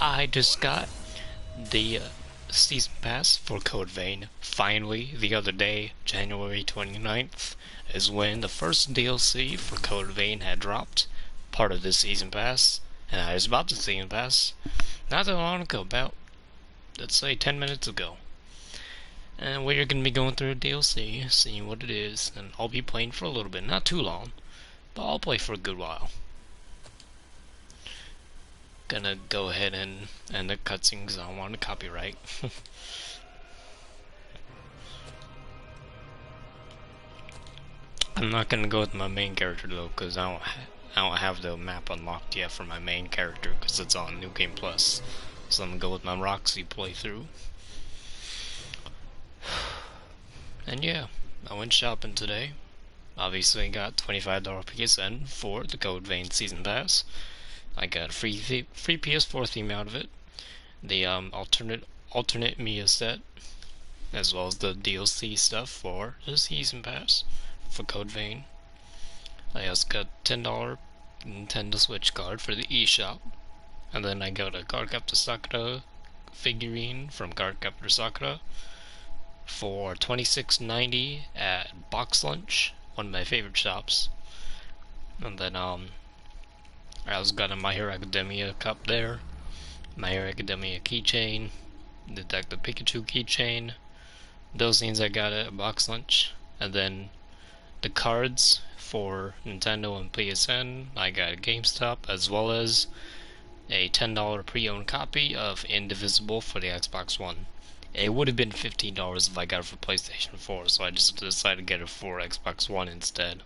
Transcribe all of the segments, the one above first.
I just got the season pass for Code Vein. Finally, the other day, January 29th, is when the first DLC for Code Vein had dropped, part of the season pass, and I was about the season pass not that long ago, about, let's say, 10 minutes ago. And we're going to be going through the DLC, seeing what it is, and I'll be playing for a little bit, not too long, but I'll play for a good while. Gonna go ahead and end the cutscene because I don't want to copyright. I'm not gonna go with my main character though, because I don't have the map unlocked yet for my main character because it's on New Game Plus. So I'm gonna go with my Roxy playthrough. And yeah, I went shopping today. Obviously got $25 PSN for the Code Vein Season Pass. I got free PS4 theme out of it, the alternate Mia set, as well as the DLC stuff for the Season Pass for Code Vein. I also got $10 Nintendo Switch card for the eShop, and then I got a Cardcaptor Sakura figurine from Cardcaptor Sakura for $26.90 at Box Lunch, one of my favorite shops. And then I also got a My Hero Academia cup there, My Hero Academia keychain, Detective Pikachu keychain. Those things I got at Box Lunch. And then the cards for Nintendo and PSN I got at GameStop, as well as a $10 pre-owned copy of Indivisible for the Xbox One. It would have been $15 if I got it for PlayStation 4, so I just decided to get it for Xbox One instead.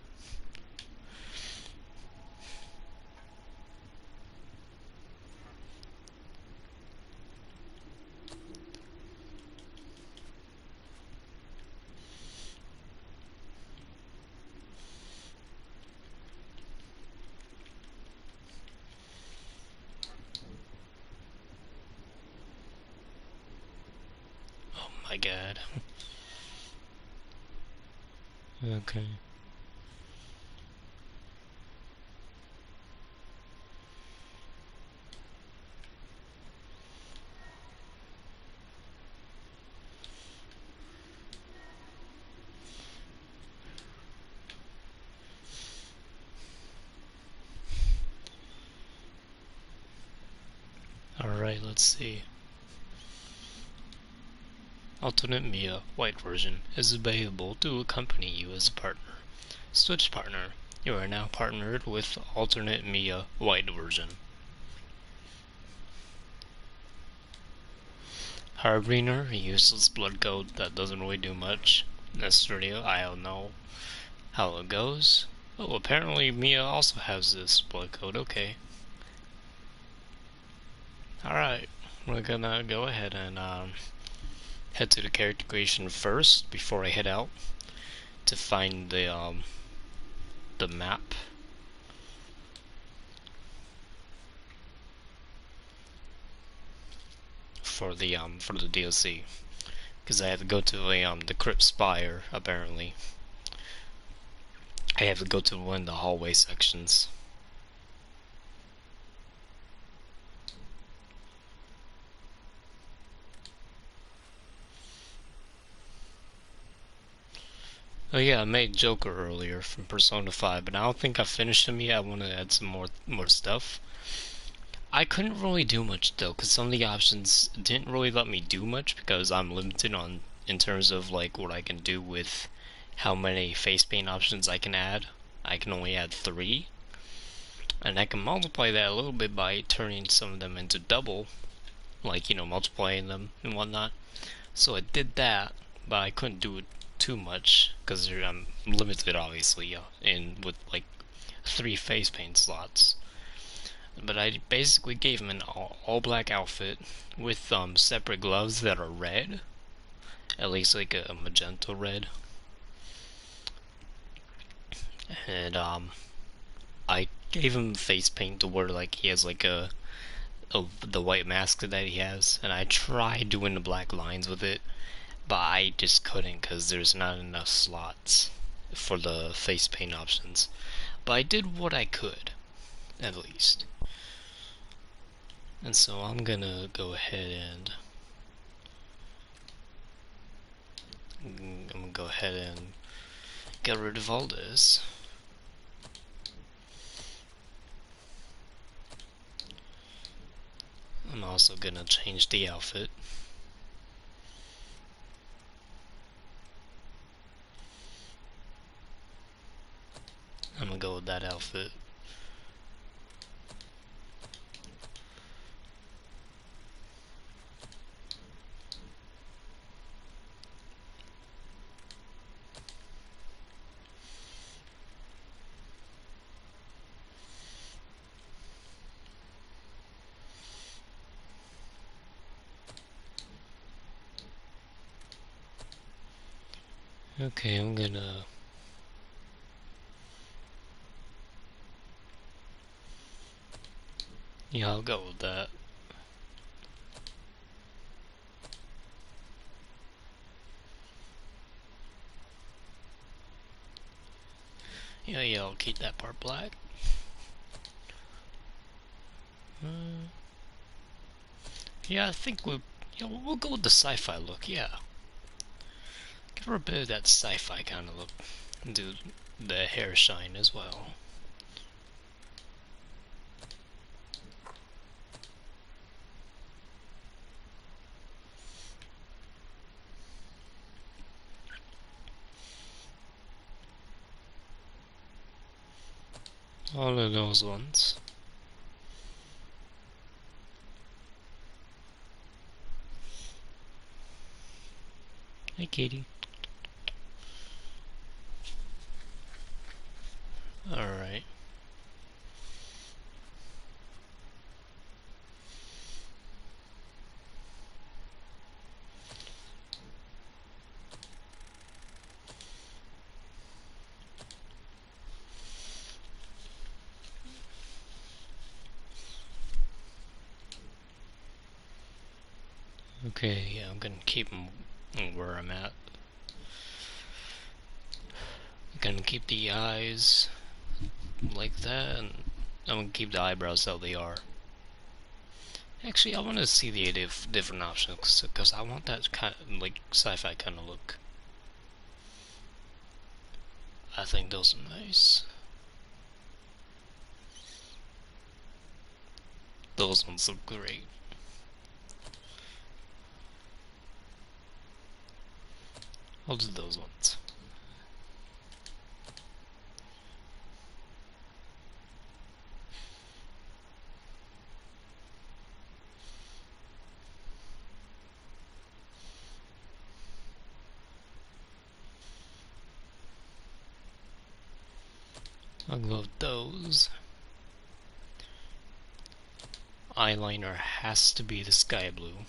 My god. Okay. Alright, let's see. Alternate Mia White version is available to accompany you as a partner. Switch partner. You are now partnered with Alternate Mia White version. Harbinger, a useless blood code that doesn't really do much. Necessarily, I don't know how it goes. Oh, apparently Mia also has this blood code, okay. Alright, we're gonna go ahead and head to the character creation first before I head out to find the map. For the DLC, because I have to go to the Crypt Spire. Apparently, I have to go to one of the hallway sections. Oh yeah, I made Joker earlier from Persona 5, but I don't think I finished him yet. I want to add some more stuff. I couldn't really do much though, because some of the options didn't really let me do much because I'm limited on in terms of like what I can do with how many face paint options I can add. I can only add 3, and I can multiply that a little bit by turning some of them into double, like, you know, multiplying them and whatnot. So I did that, but I couldn't do it too much because I'm limited, obviously, in with like 3 face paint slots. But I basically gave him an all black outfit with separate gloves that are red, at least like a magenta red, and I gave him face paint to where like he has like the white mask that he has, and I tried doing the black lines with it, but I just couldn't because there's not enough slots for the face paint options. But I did what I could, at least. And so I'm gonna go ahead and get rid of all this. I'm also gonna change the outfit. I'm gonna go with that outfit. Okay, I'm gonna yeah, I'll go with that. Yeah, I'll keep that part black. Yeah, I think we'll go with the sci-fi look. Yeah, give her a bit of that sci-fi kind of look. Do the hair shine as well. All of those ones. Hey, Katie. Alright. Okay, yeah, I'm gonna keep them where I'm at. I'm gonna keep the eyes like that, and I'm gonna keep the eyebrows how they are. Actually, I want to see the different options because I want that kind of like sci-fi kind of look. I think those are nice. Those ones look great. I'll do those ones. I'll go with those. Eyeliner has to be the sky blue.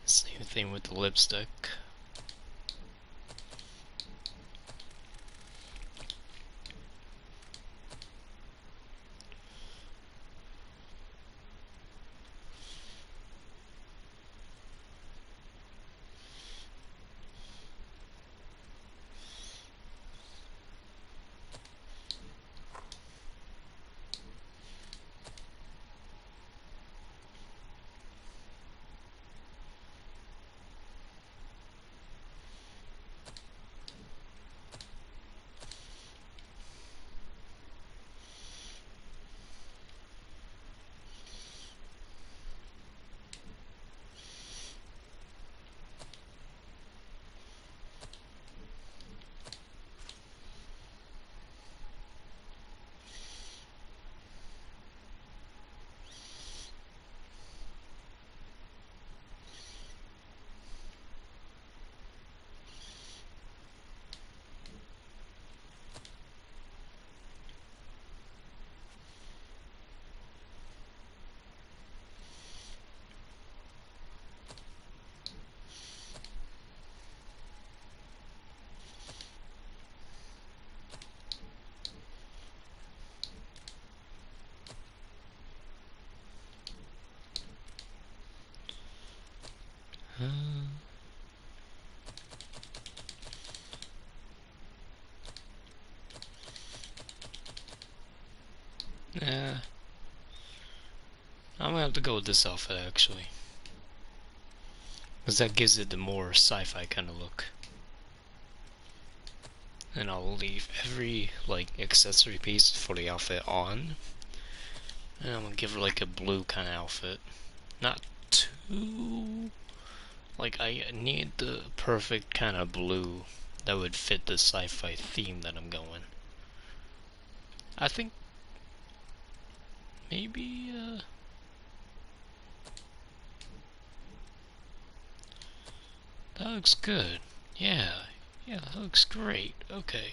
Same thing with the lipstick. Yeah. might have to go with this outfit actually, because that gives it the more sci-fi kind of look. And I'll leave every like accessory piece for the outfit on, and I'm gonna give her like a blue kind of outfit. Not too, like, I need the perfect kind of blue that would fit the sci-fi theme that I'm going. I think maybe that looks good. Yeah, that looks great. Okay.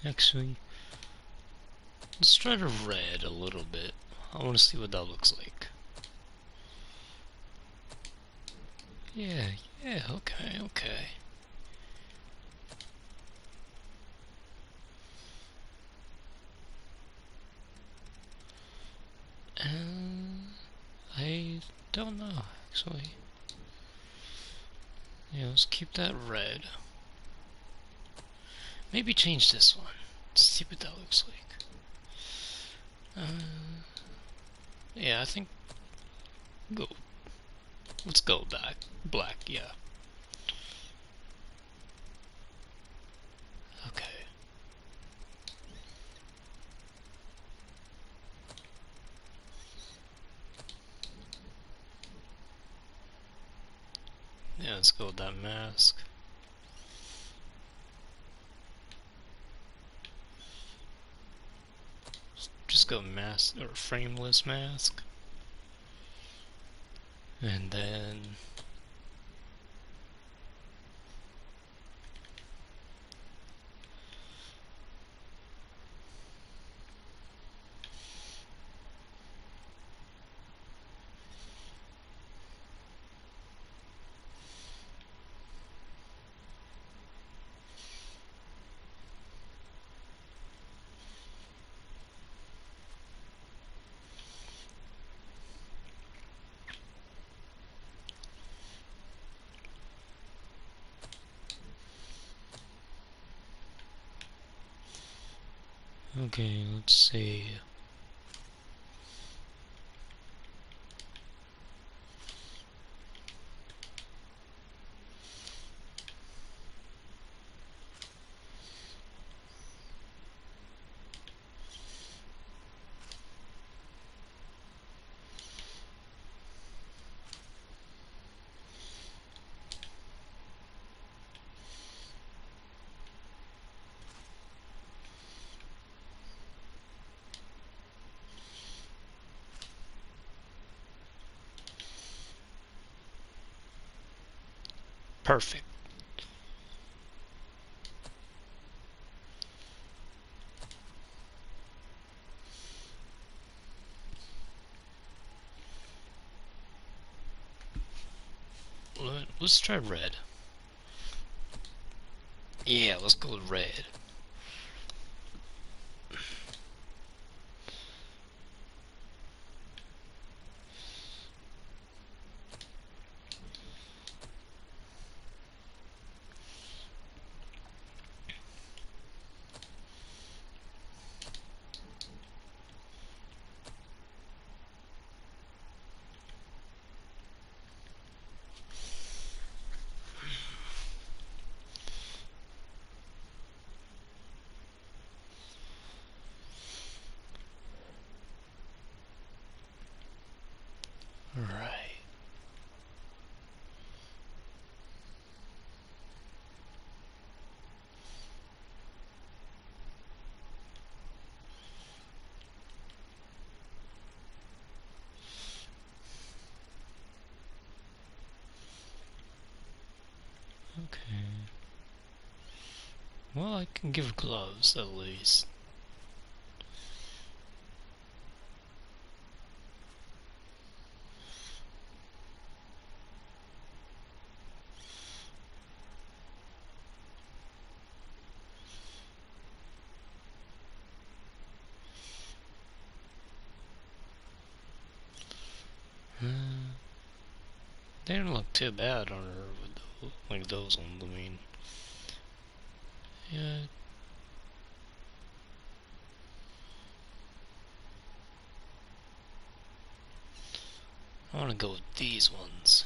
Actually, let's try the red a little bit. I want to see what that looks like. Yeah, okay. I don't know, actually. Yeah, let's keep that red. Maybe change this one. See what that looks like. Yeah, I think go. Let's go back. Black, yeah. Okay. Yeah, let's go with that mask. Just go mask or frameless mask. And then okay, let's see. Perfect. Let's try red. Yeah, let's go with red. Well, I can give gloves at least. They didn't look too bad on her with like those ones. I mean, yeah. I want to go with these ones.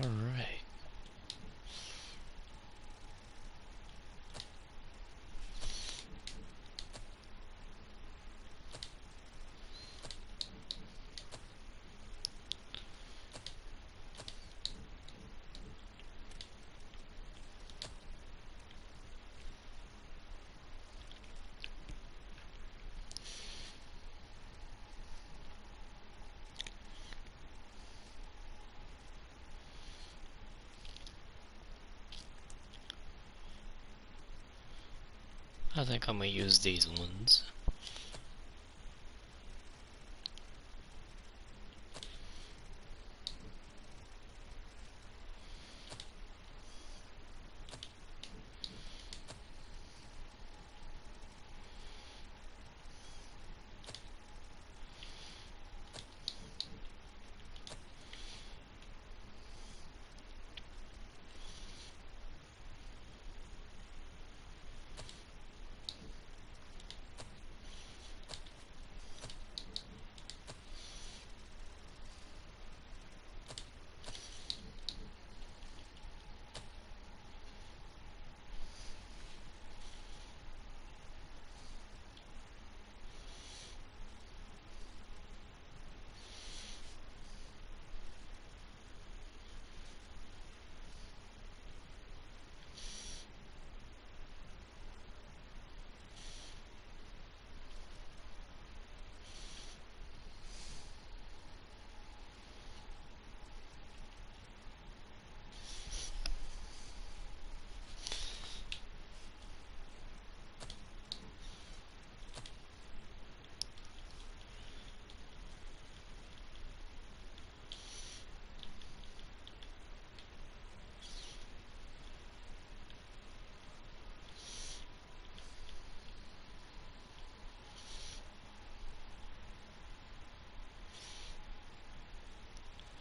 Alright. I think I'm gonna use these ones.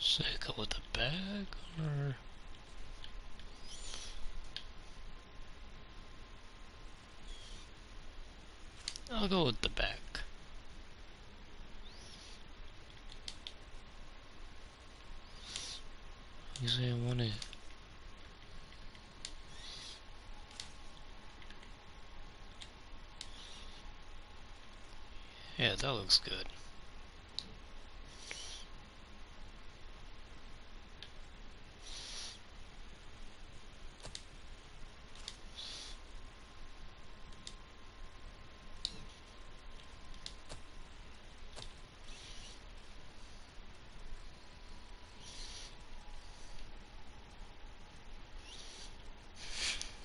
Should I go with the bag or? I'll go with the bag. Usually I want it. Yeah, that looks good.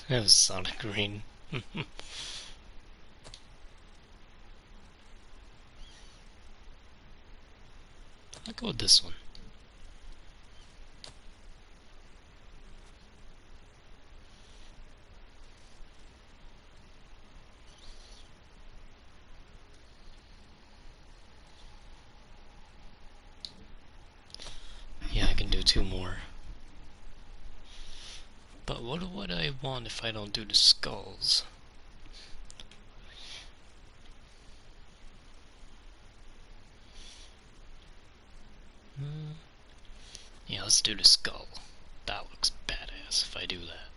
That was Sonic Green. I'll go with this one. Yeah, I can do two more. But what would I want if I don't do the skulls? Yeah, let's do the skull. That looks badass if I do that.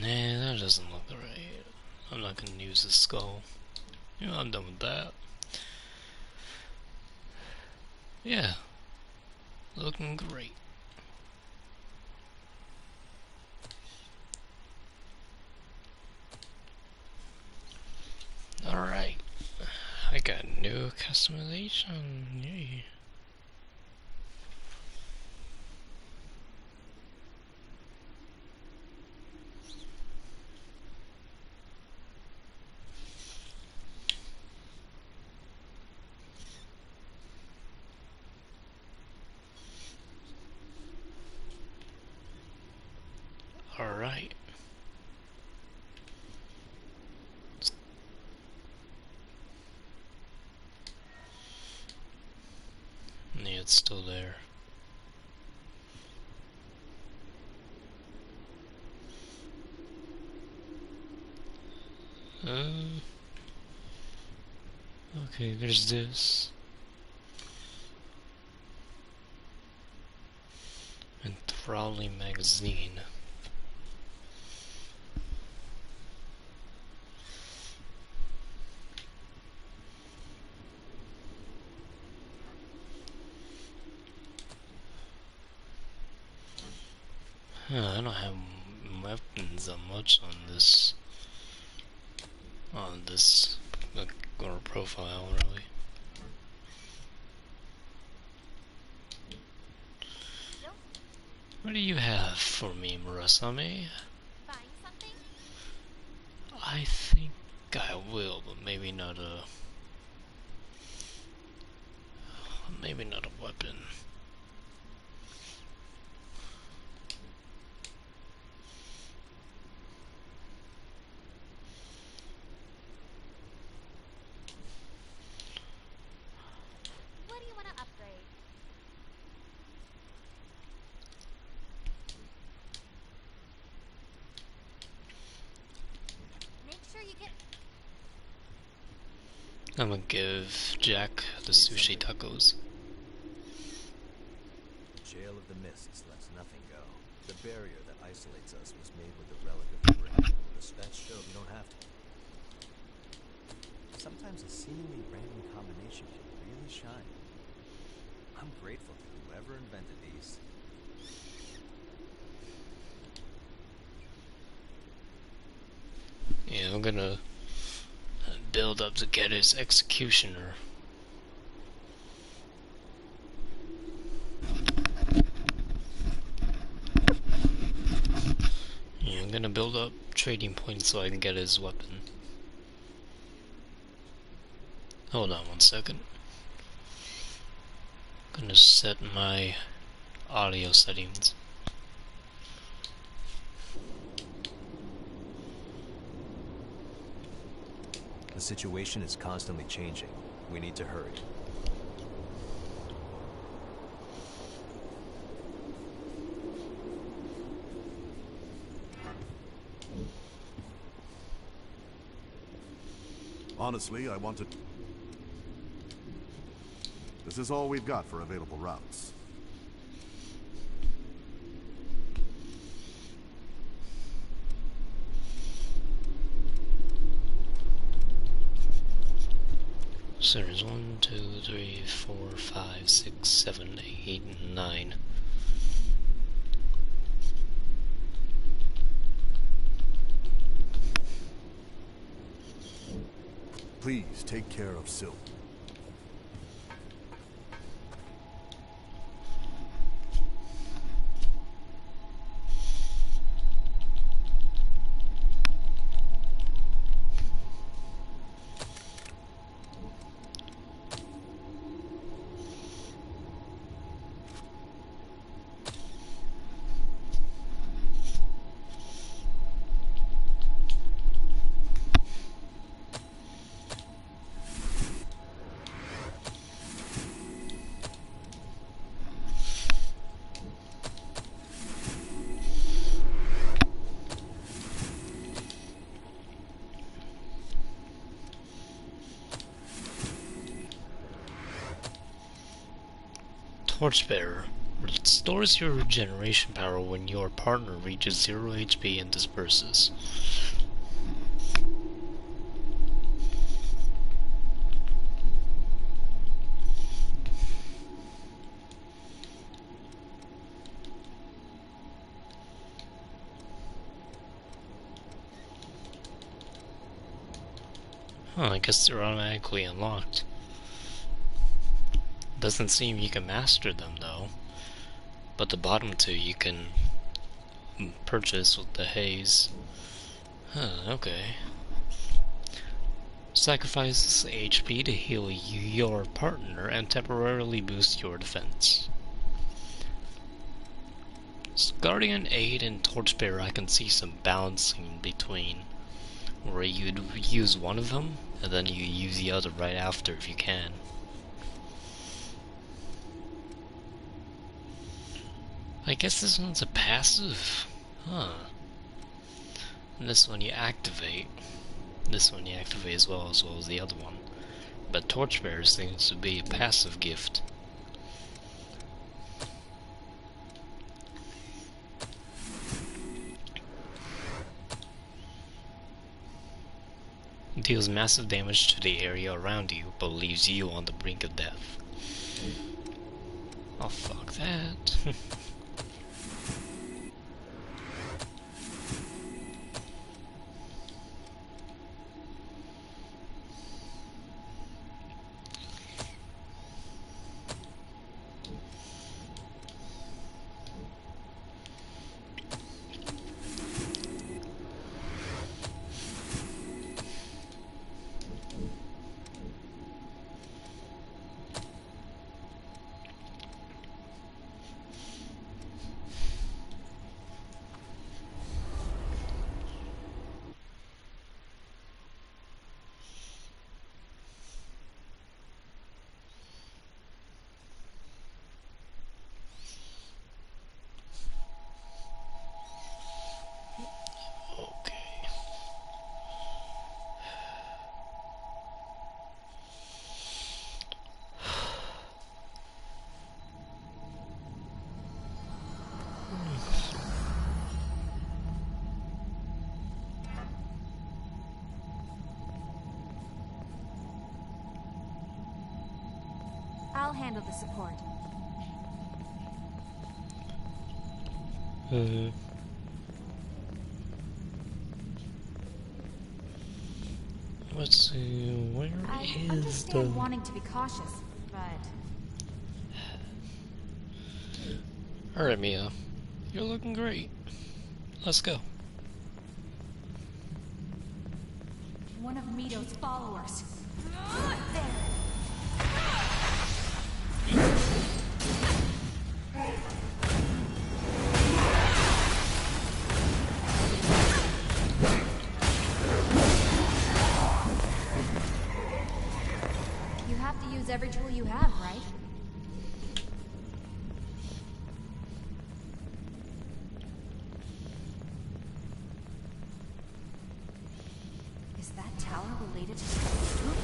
Nah, that doesn't look right. I'm not gonna use the skull. You know, I'm done with that. Yeah, looking great. Alright, I got new customization. Yay. Alright. Yeah, it's still there. Okay, there's this. Enthralling magazine. I don't have weapons that much on this or profile really. What do you have for me, Murasame? Find something? I think I will, but maybe not a weapon. What do you want to upgrade? Make sure you get... I'm gonna give Jack the sushi tacos. Jail of the Mists lets nothing go. The barrier that isolates us was made with the relic of the brain. The specs show we don't have to. Sometimes a seemingly random combination can really shine. I'm grateful to whoever invented these. Yeah, I'm gonna build up to get his executioner. Yeah, I'm gonna build up trading points so I can get his weapon. Hold on one second. I'm gonna set my audio settings. The situation is constantly changing. We need to hurry. Honestly, I wanted... This is all we've got for available routes. So there's 1, 2, 3, 4, 5, 6, 7, 8, 9. Please take care of Sylvie. Torchbearer restores your regeneration power when your partner reaches 0 HP and disperses. Huh, I guess they're automatically unlocked. Doesn't seem you can master them though, but the bottom two you can purchase with the haze. Huh, okay. Sacrifices HP to heal your partner and temporarily boost your defense. Guardian, Aid, and Torchbearer I can see some balancing between, where you'd use one of them and then you use the other right after if you can. I guess this one's a passive. Huh. And this one you activate. This one you activate as well as the other one. But Torchbearer seems to be a passive gift. Deals massive damage to the area around you, but leaves you on the brink of death. Oh, fuck that. I'll handle the support. Let's see, where I is understand the... wanting to be cautious, but Alright, Mia. You're looking great. Let's go. one of Mito's followers. You have to use every tool you have, right? Is that tower related to the group?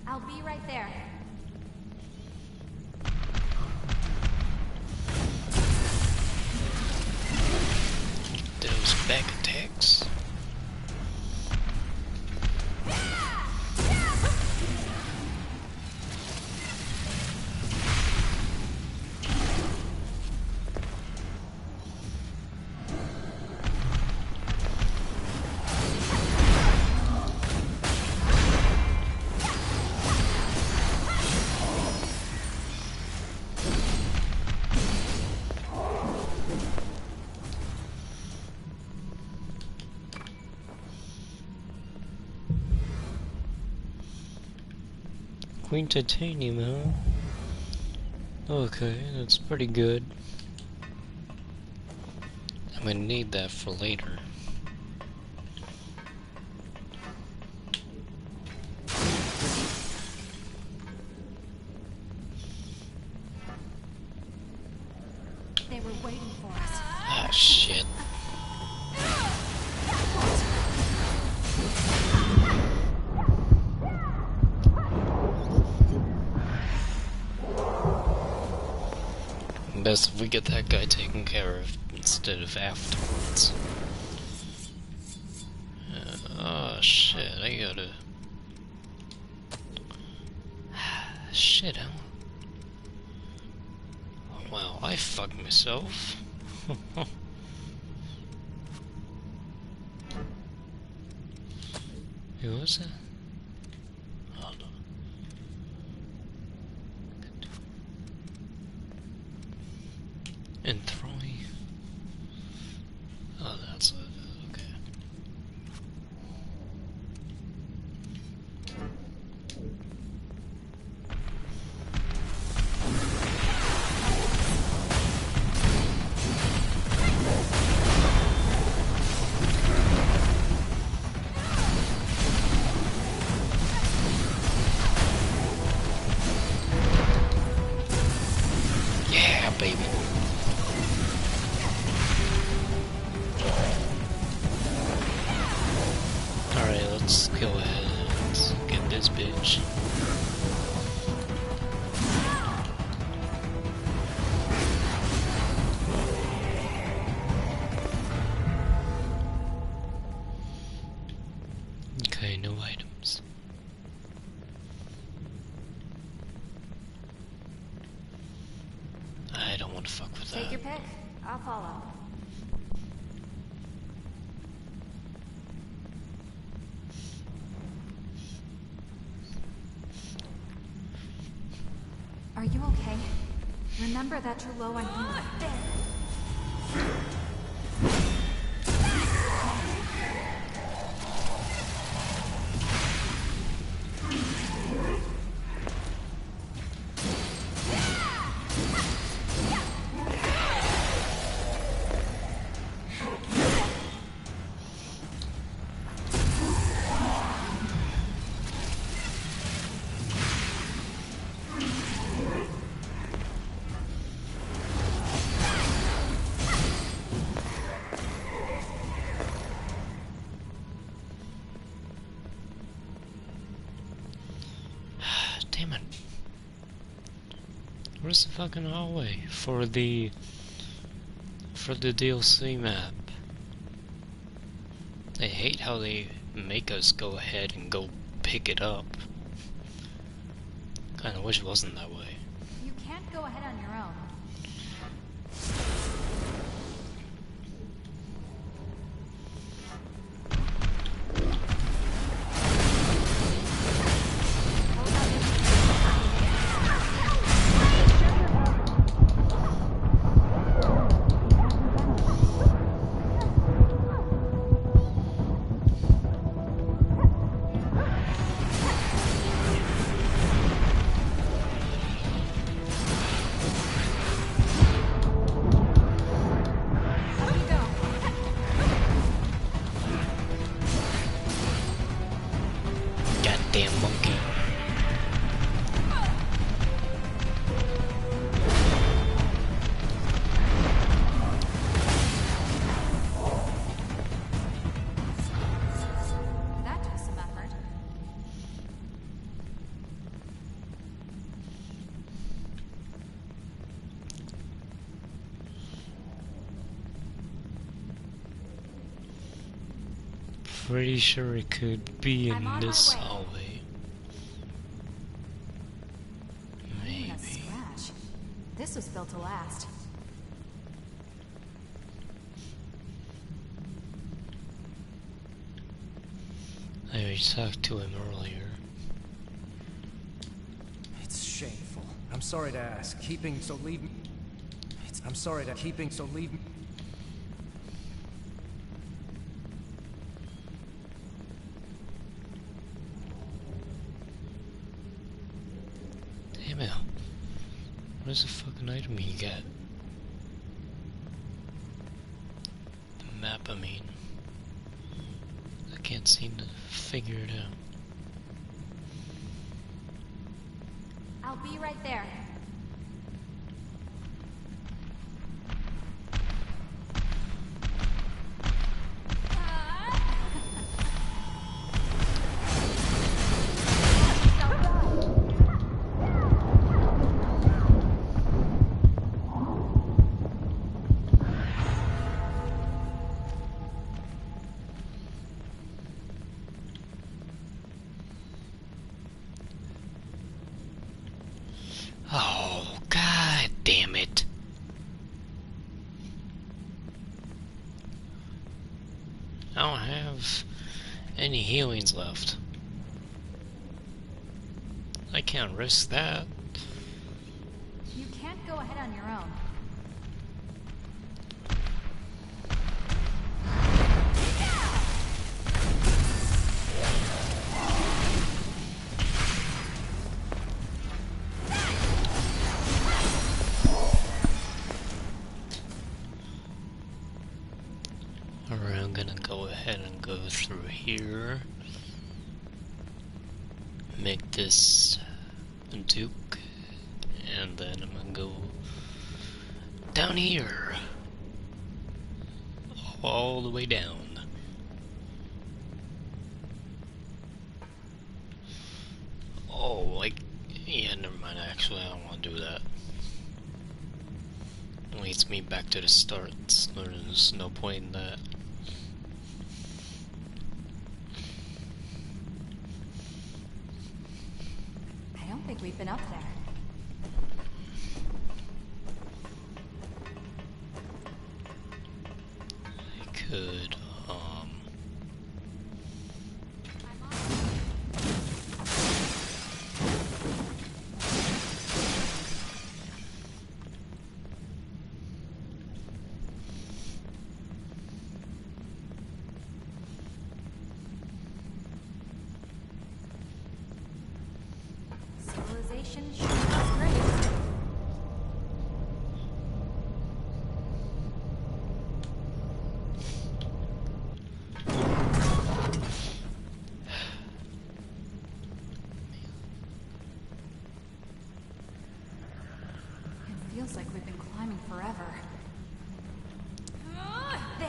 I'll be right there. Queen Titanium, huh? Okay, that's pretty good. I'm gonna need that for later. They were waiting for us. Ah, shit. Best if we get that guy taken care of instead of afterwards. Oh shit, I gotta... Shit, wow, I fucked myself. Who was that? Hold on. And throwing. Oh, that's it. Okay. Yeah, baby. Alright, let's go ahead and get this bitch. Okay, no items. I don't want to fuck with Take that. your pick. I'll follow. Are you okay? Remember that you're low on healing. Damn it. Where's the fucking hallway for the DLC map? I hate how they make us go ahead and go pick it up. Kinda wish it wasn't that way. You can't go ahead on your own. Goddamn monkey. That took some effort. Pretty sure it could be I'm in on my this way. hallway. Even a Maybe. scratch. This was built to last. I already talked to him earlier. It's shameful. I'm sorry to ask. Keeping so leave me. I'm sorry to keeping so leave me. What is the fucking item you get? The map, I mean. I can't seem to figure it out. I'll be right there. Oh, god damn it. I don't have any healings left. I can't risk that. You can't go ahead on your own. Alright, I'm gonna go ahead and go through here. Make this a Duke. And then I'm gonna go down here. All the way down. Oh, like, yeah, never mind, actually, I don't want to do that. It leads me back to the start. There's no point in that. I don't think we've been up there. I could, Civilization sure was great. It feels like we've been climbing forever. There.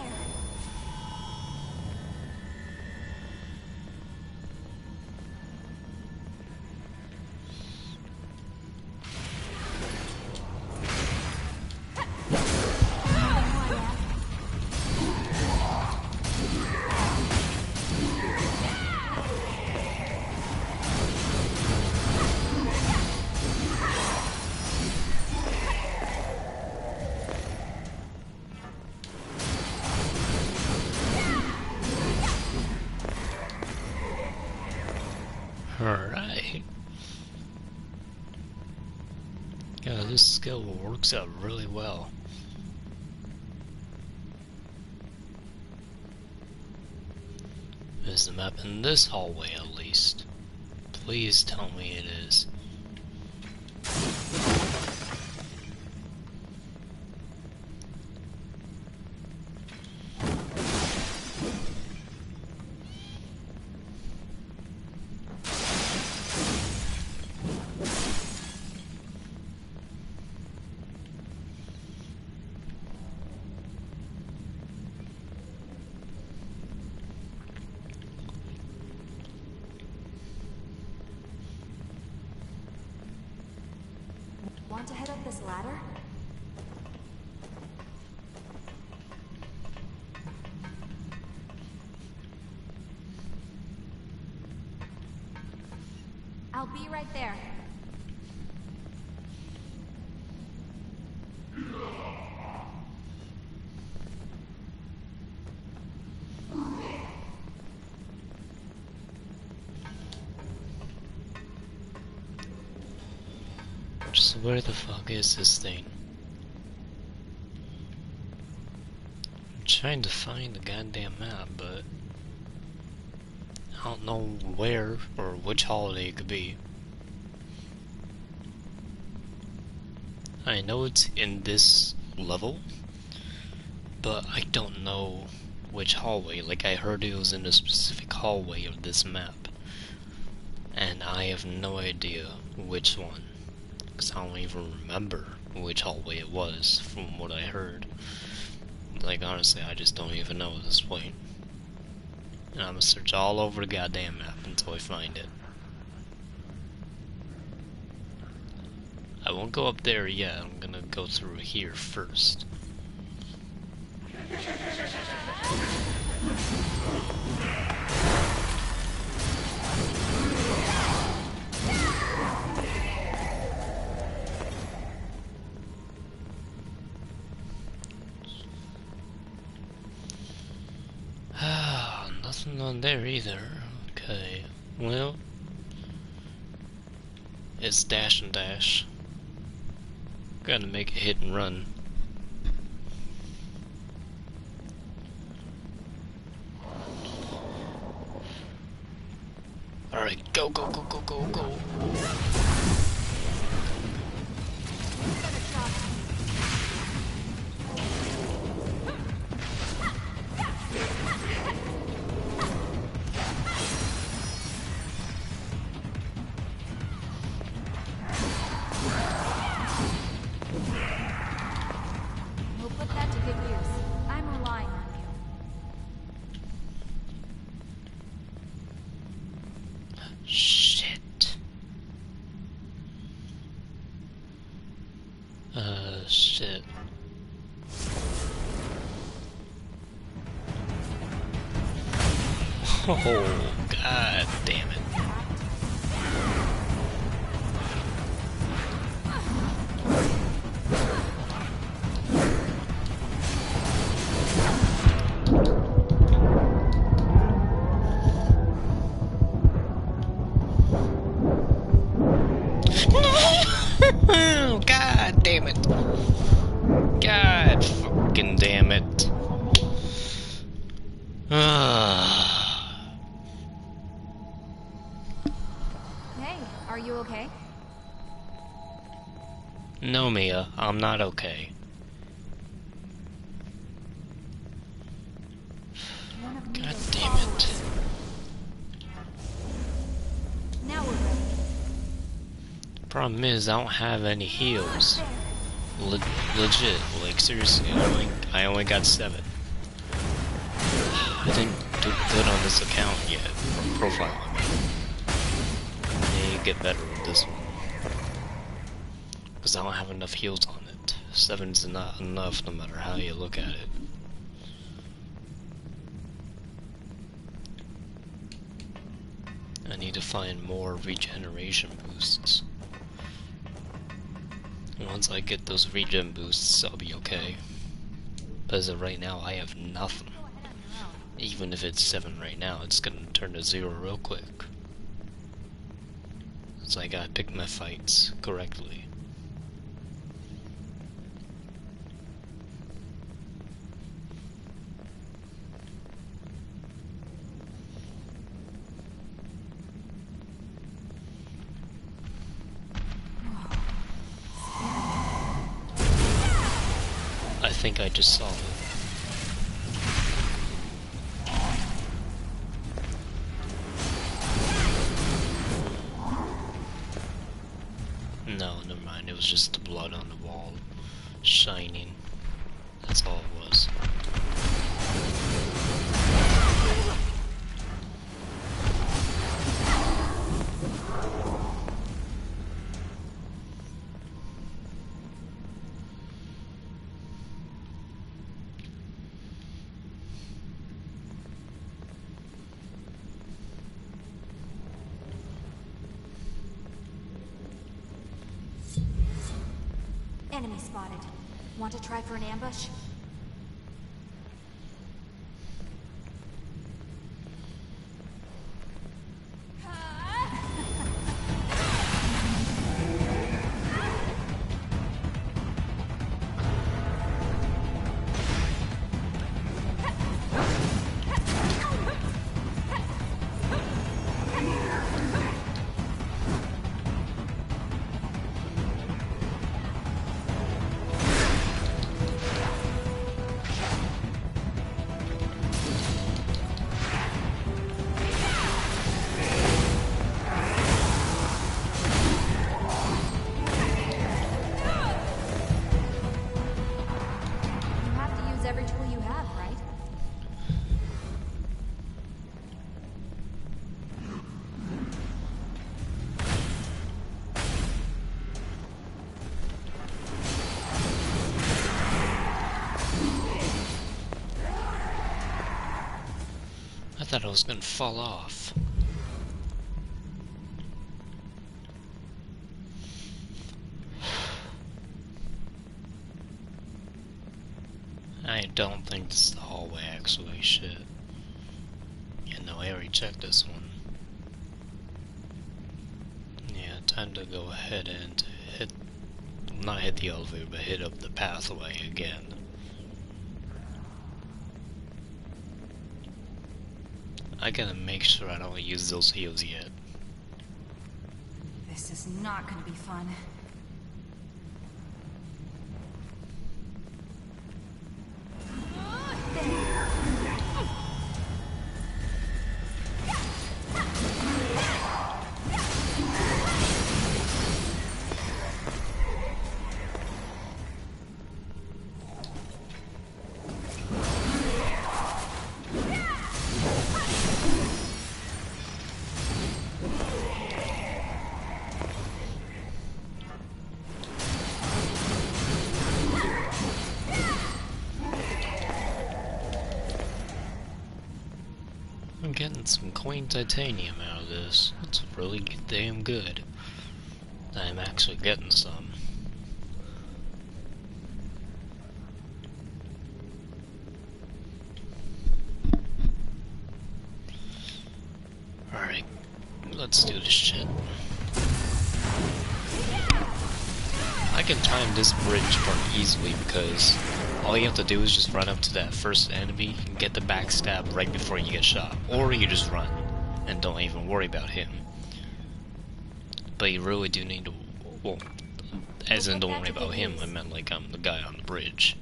alright. Yeah, this skill works out really well. Is the map in this hallway at least? Please tell me it is. Want to head up this ladder? I'll be right there. Just where the fuck is this thing? I'm trying to find the goddamn map, but I don't know where or which holiday it could be. I know it's in this level, but I don't know which hallway. Like, I heard it was in a specific hallway of this map, and I have no idea which one, because I don't even remember which hallway it was from what I heard. Like, honestly, I just don't even know at this point. And I'm gonna search all over the goddamn map until I find it. I won't go up there yet, I'm gonna go through here first. Nothing on there either. Okay, well, it's dash and dash. Gotta make a hit and run. Alright, go, go, go, go, go, go. We'll put that to good use. I'm relying on you. Shit. Shit. Oh, god damn it. God damn it. God fucking damn it. Hey, are you okay? No, Mia, I'm not okay. One of God Mia's damn it. followers. Now we're ready. Problem is, I don't have any heals. Legit, like seriously, I only got 7. I didn't do good on this account yet, or profile. I need to get better with this one. Because I don't have enough heals on it. 7's not enough no matter how you look at it. I need to find more regeneration boosts. Once I get those regen boosts, I'll be okay. But as of right now, I have nothing. Even if it's 7 right now, it's gonna turn to 0 real quick. So I gotta pick my fights correctly. I think I just saw it. No, never mind. It was just the blood on the wall shining. That's all it was. Enemy spotted. Want to try for an ambush? thought I was gonna fall off. I don't think this is the hallway, actually. Shit. Yeah, no, I already checked this one. Yeah, time to go ahead and not hit the elevator, but hit up the pathway again. I gotta make sure I don't use those heals yet. This is not gonna be fun. I'm getting some coin titanium out of this. It's really damn good. I'm actually getting some. Alright, let's do this shit. I can time this bridge pretty easily because all you have to do is just run up to that first enemy and get the backstab right before you get shot. Or you just run and don't even worry about him. But you really do need to, well, as in don't worry about him, I meant like I'm the guy on the bridge.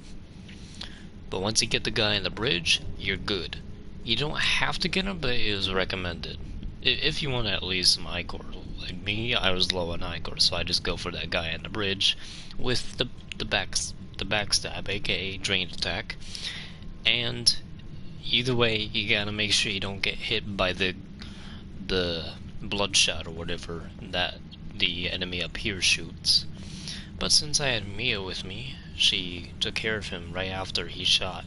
But once you get the guy on the bridge, you're good. You don't have to get him, but it is recommended. If you want at least some Ichor. Like me, I was low on Ichor, so I just go for that guy on the bridge with the backstab, aka drain attack. And either way, you gotta make sure you don't get hit by the bloodshot or whatever that the enemy up here shoots. But since I had Mia with me, she took care of him right after he shot.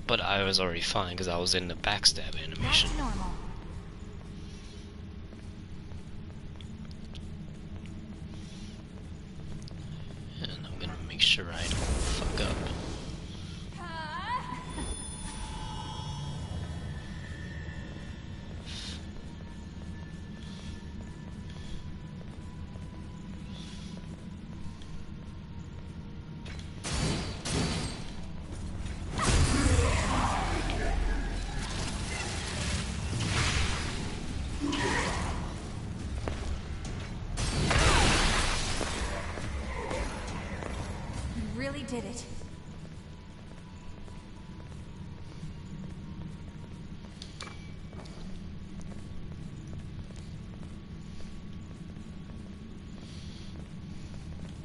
But I was already fine because I was in the backstab animation. That's normal. And I'm gonna make sure I don't fuck up. You really did it.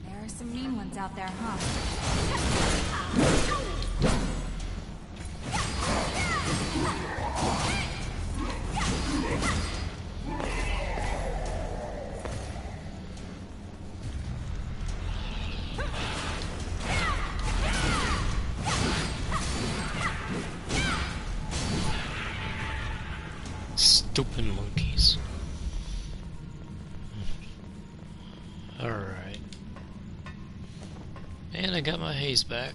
There are some mean ones out there, huh? Stupid monkeys. Alright. And I got my haze back.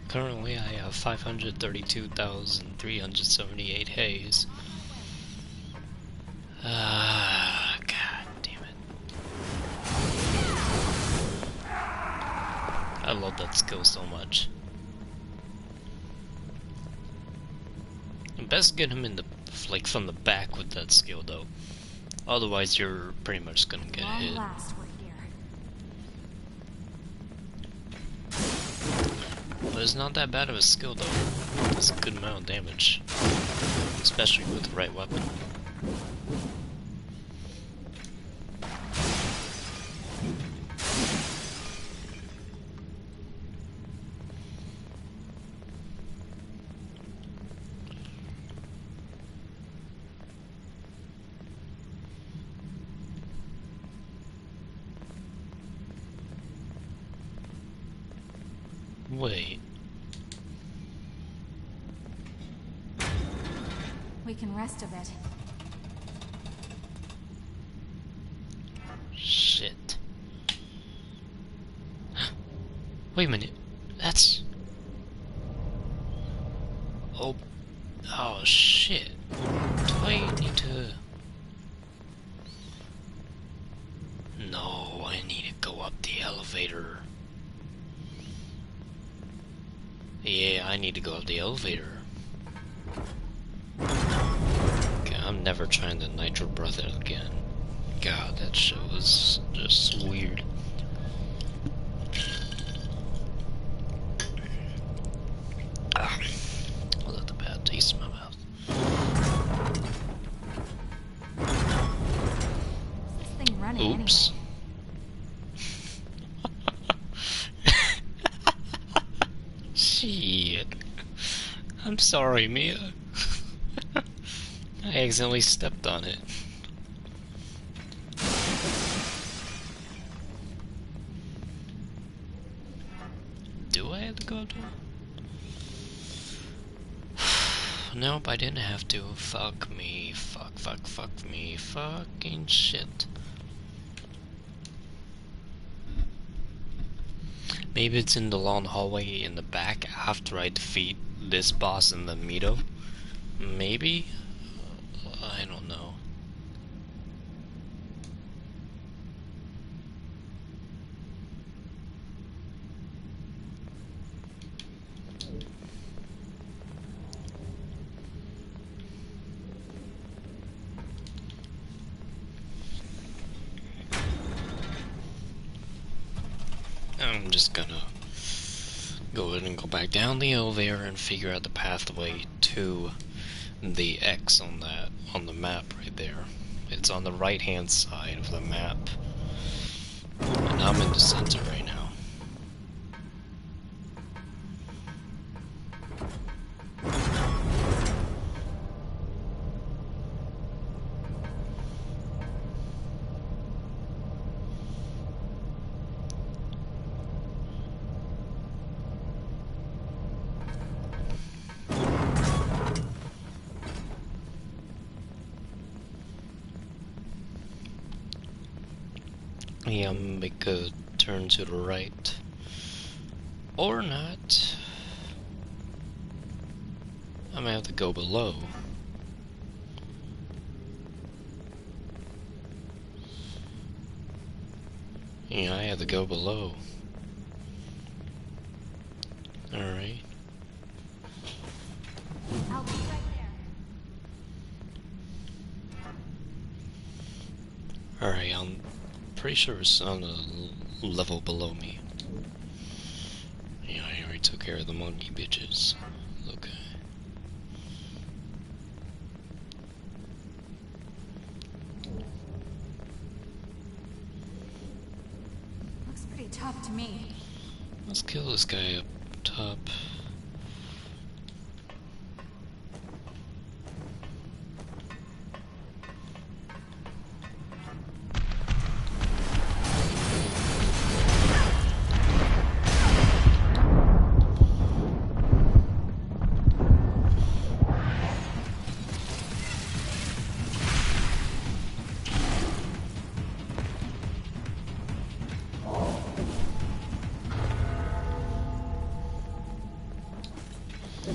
Currently I have 532,378 haze. God damn it. I love that skill so much. Best get him in the, like, from the back with that skill though. Otherwise you're pretty much gonna get Long hit. last we're here. But it's not that bad of a skill though. It's a good amount of damage. Especially with the right weapon. Wait. We can rest a bit. Shit. Wait a minute. That's... Oh. Oh, shit. Do I need to... No, I need to go up the elevator. Yeah, I need to go up the elevator. Okay, I'm never trying the Nitro Brother again. God, that show was just weird. Ah, I left a bad taste in my mouth. This thing running Oops. Shit. I'm sorry, Mia. I accidentally stepped on it. Do I have to go up to it? Nope, I didn't have to. Fuck me. Fuck me. Fucking shit. Maybe it's in the long hallway in the back after I defeat this boss in the Mito. Maybe? I don't know. I'm just gonna go ahead and go back down the elevator and figure out the pathway to the X on the map right there. It's on the right hand side of the map. And I'm in the center right now. Yeah, make a turn to the right. Or not. I might have to go below. Yeah, I have to go below. Alright. I'll be right there. Alright, I'm pretty sure it's on a level below me. Yeah, I already took care of the monkey bitches. Okay. Looks pretty tough to me. Let's kill this guy up top. Do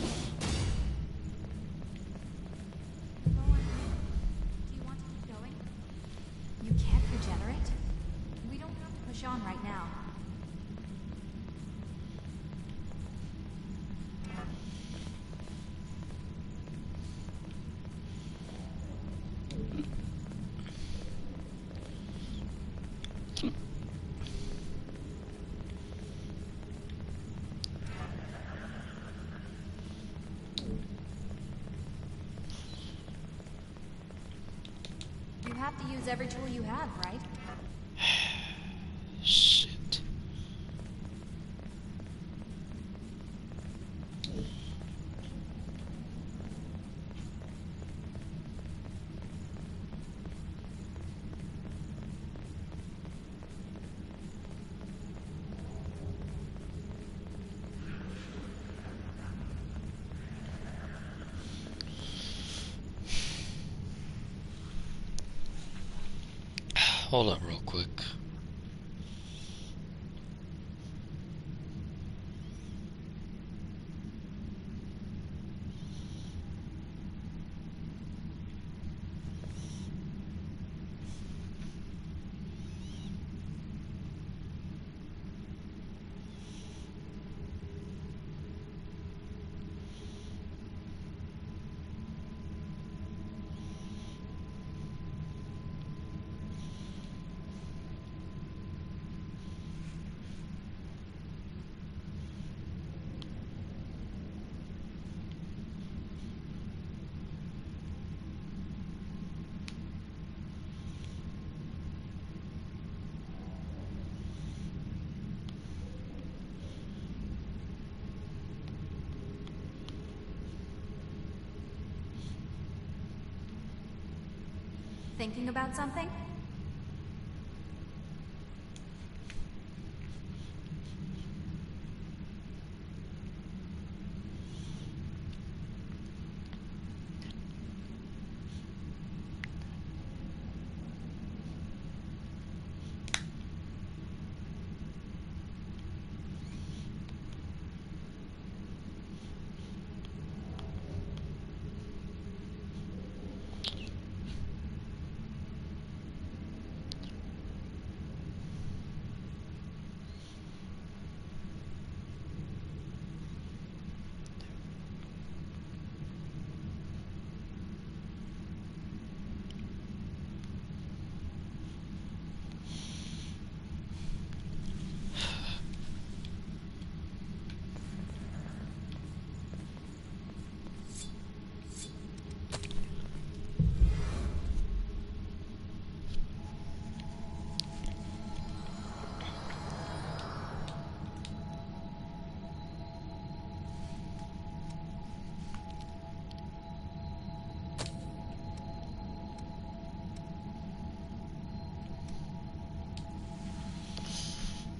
you want to keep going? You can't regenerate? We don't have to push on right now. You have to use every tool you have, right? Shit. Hold on real quick. Thinking about something?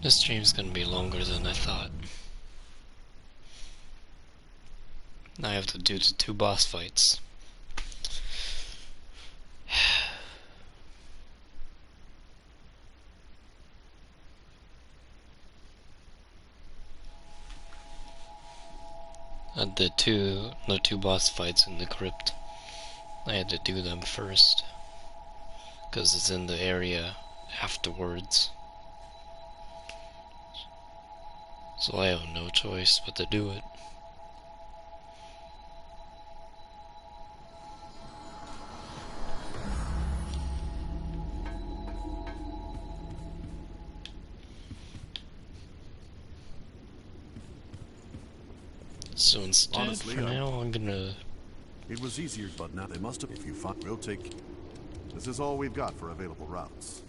This stream's gonna be longer than I thought. I have to do the 2 boss fights. The two boss fights in the crypt. I had to do them first, because it's in the area afterwards. So I have no choice but to do it. So instead, Honestly, for now, I'm gonna... It was easier, but now they must have. If you find, we'll take. This is all we've got for available routes.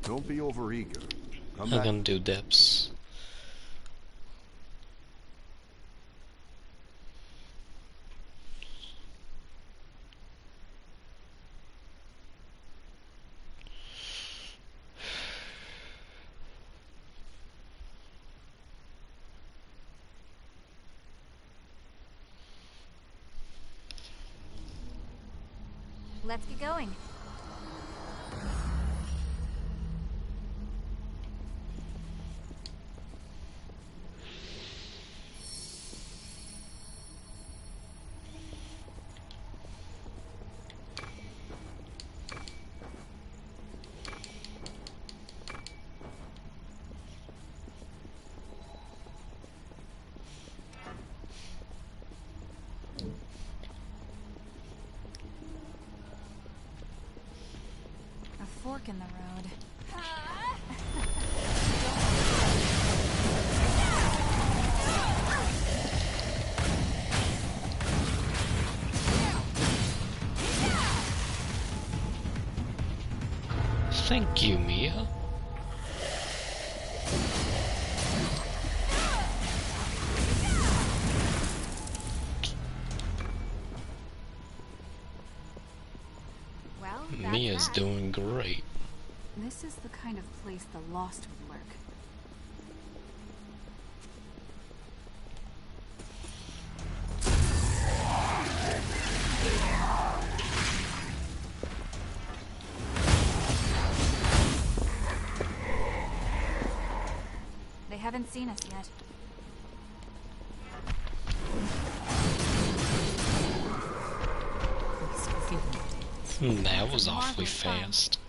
Don't be overeager. Come I'm back. gonna do depths. Let's get going. A fork in the road. Thank you, Mia. Well, that's Mia's that. doing great. This is the kind of place the lost would lurk. they haven't seen us yet. That was awfully fast.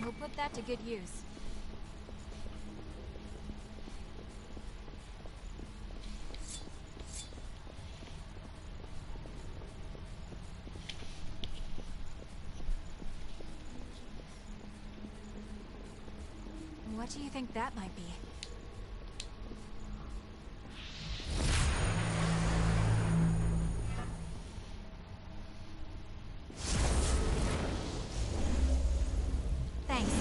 We'll put that to good use. What do you think that might be? Thanks.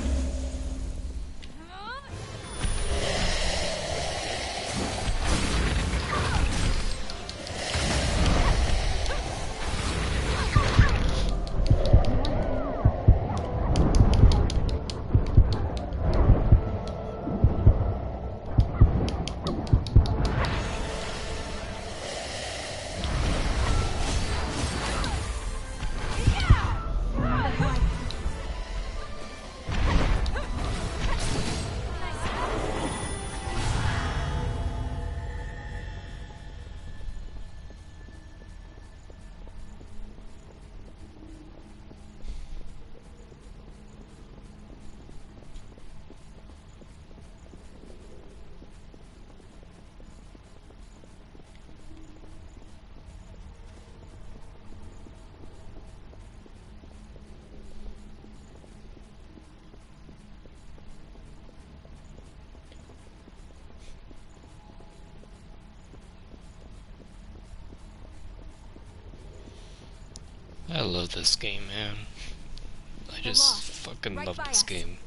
I love this game, man. I just fucking love this game.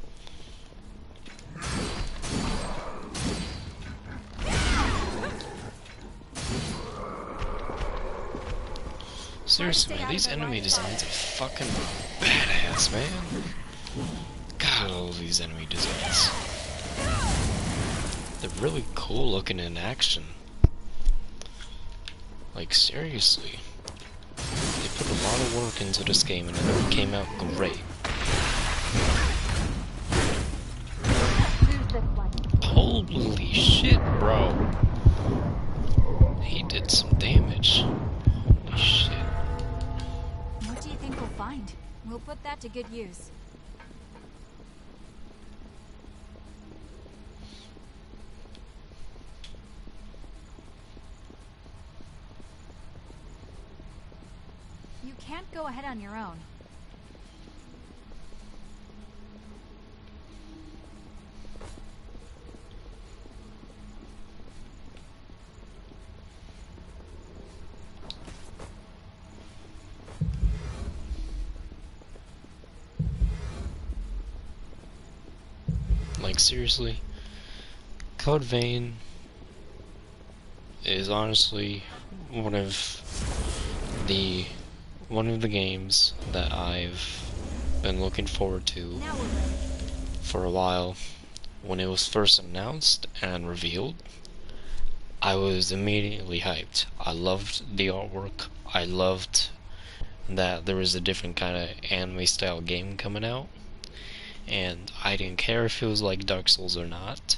Seriously, man, these enemy designs are fucking badass, man. God, I love these enemy designs. They're really cool looking in action. Like, seriously. They put a lot of work into this game and it came out great. Holy shit, bro. He did some damage. Holy shit. What do you think we'll find? We'll put that to good use. You can't go ahead on your own. Like, seriously, Code Vein is honestly one of the games that I've been looking forward to for a while. When it was first announced and revealed, I was immediately hyped. I loved the artwork. I loved that there was a different kind of anime style game coming out. And I didn't care if it was like Dark Souls or not.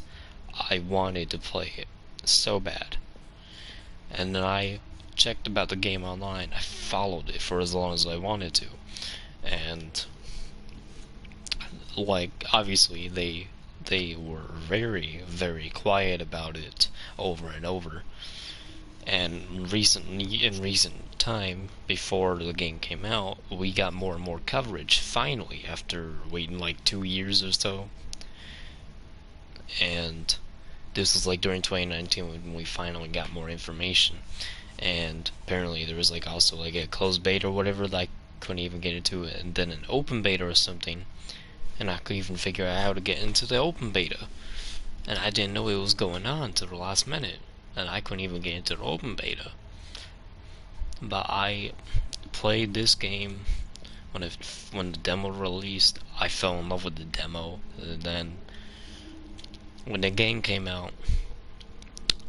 I wanted to play it so bad. And then I checked about the game online. I followed it for as long as I wanted to. And like, obviously they were very, very quiet about it over and over. And in recent time, before the game came out, we got more and more coverage, finally, after waiting like 2 years or so. And this was like during 2019 when we finally got more information. And apparently there was like also like a closed beta or whatever that I couldn't even get into it, and then an open beta or something, and I couldn't even figure out how to get into the open beta. And I didn't know it was going on till the last minute, and I couldn't even get into the open beta. But I played this game when the demo released. I fell in love with the demo. And then when the game came out,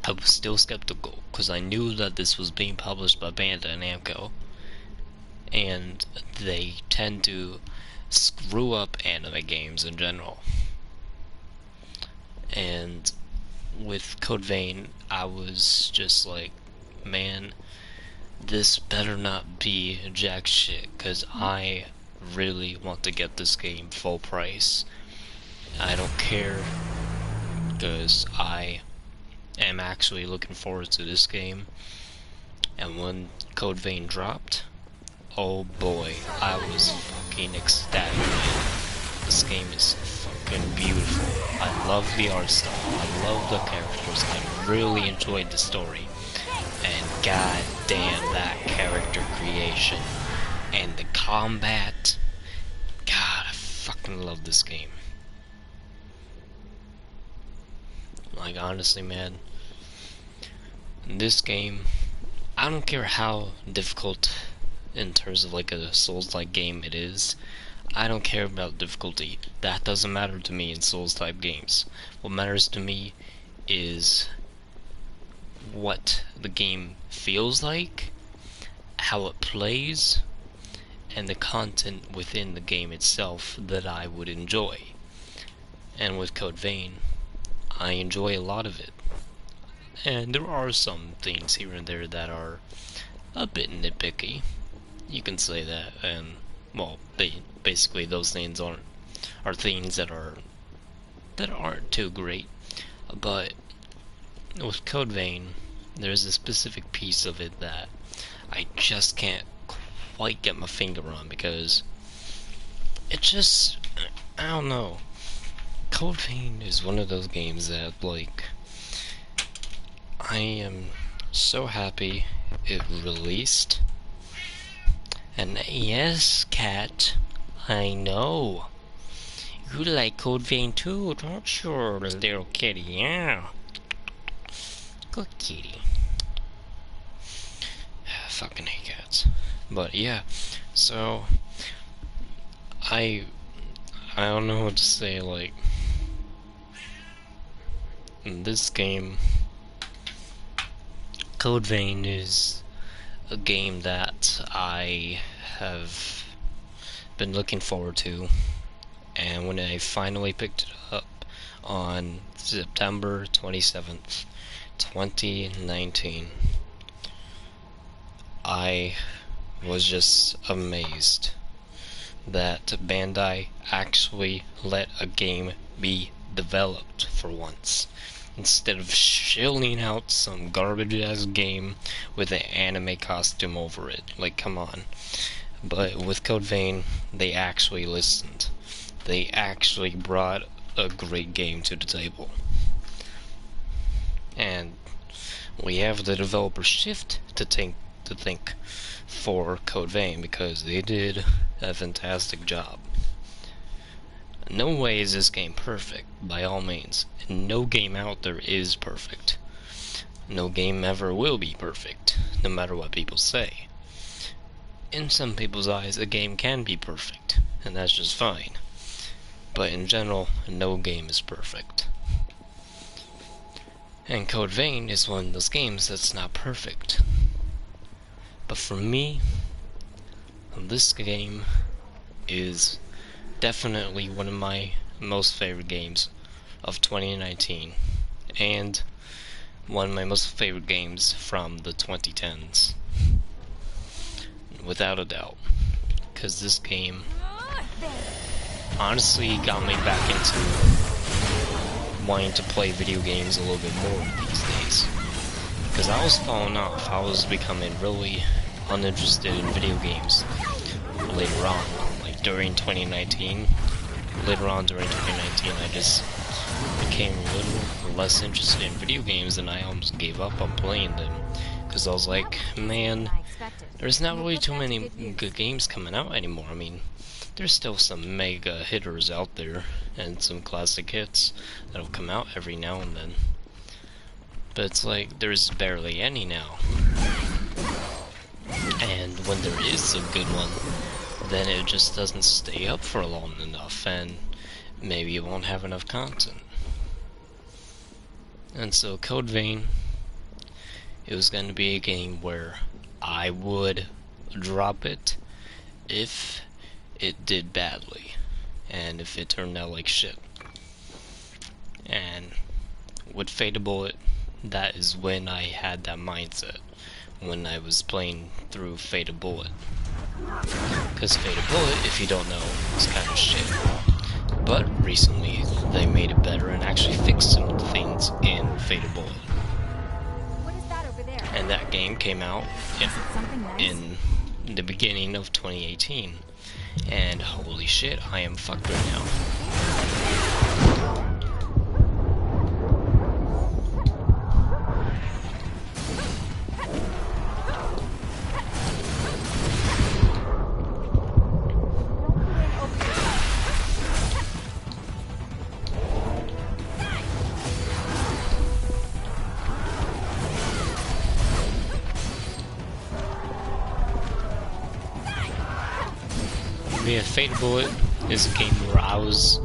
I was still skeptical because I knew that this was being published by Bandai Namco, and they tend to screw up anime games in general. And with Code Vein, I was just like, man, this better not be jack shit, because I really want to get this game full price. I don't care, because I am actually looking forward to this game. And when Code Vein dropped, oh boy, I was fucking ecstatic, man. This game is fucking beautiful. I love the art style, I love the characters, I really enjoyed the story. And god damn, that character creation and the combat. God, I fucking love this game. Like, honestly, man, this game, I don't care how difficult in terms of like a Souls-like game it is. I don't care about difficulty. That doesn't matter to me in Souls-type games. What matters to me is what the game feels like, how it plays, and the content within the game itself that I would enjoy. And with Code Vein, I enjoy a lot of it. And there are some things here and there that are a bit nitpicky. You can say that, and well, basically those things are things that aren't too great. But with Code Vein, there's a specific piece of it that I just can't quite get my finger on, because it just, I don't know. Code Vein is one of those games that, like, I am so happy it released. And yes, Cat, I know. You like Code Vein too, don't you, little kitty? Yeah. Good kitty. Fucking hate cats. But yeah, so I don't know what to say. Like, in this game, Code Vein is a game that I have been looking forward to, and when I finally picked it up on September 27th, 2019, I was just amazed that Bandai actually let a game be developed for once, instead of shilling out some garbage ass game with an anime costume over it. Like, come on. But with Code Vein, they actually listened. They actually brought a great game to the table. And we have the developer Shift to thank for Code Vein, because they did a fantastic job. No way is this game perfect, by all means. And no game out there is perfect. No game ever will be perfect, no matter what people say. In some people's eyes, a game can be perfect, and that's just fine. But in general, no game is perfect. And Code Vein is one of those games that's not perfect. But for me, this game is definitely one of my most favorite games of 2019, and one of my most favorite games from the 2010s, without a doubt, because this game honestly got me back into wanting to play video games a little bit more these days, because I was falling off. I was becoming really uninterested in video games later on. During 2019, later on during 2019, I just became a little less interested in video games, and I almost gave up on playing them, because I was like, man, there's not really too many good games coming out anymore. I mean, there's still some mega hitters out there, and some classic hits that'll come out every now and then, but it's like, there's barely any now. And when there is a good one, then it just doesn't stay up for long enough, and maybe it won't have enough content. And so Code Vein it was going to be a game where I would drop it if it did badly, and if it turned out like shit. And with Fate Bullet, that is when I had that mindset, when I was playing through Fate Bullet. Because Fate Bullet, if you don't know, is kind of shit. But recently, they made it better and actually fixed some of the things in Fate Bullet. What is that over there? And that game came out Is it something nice? in the beginning of 2018. And holy shit, I am fucked right now. Yeah, Fate Bullet is a game where I was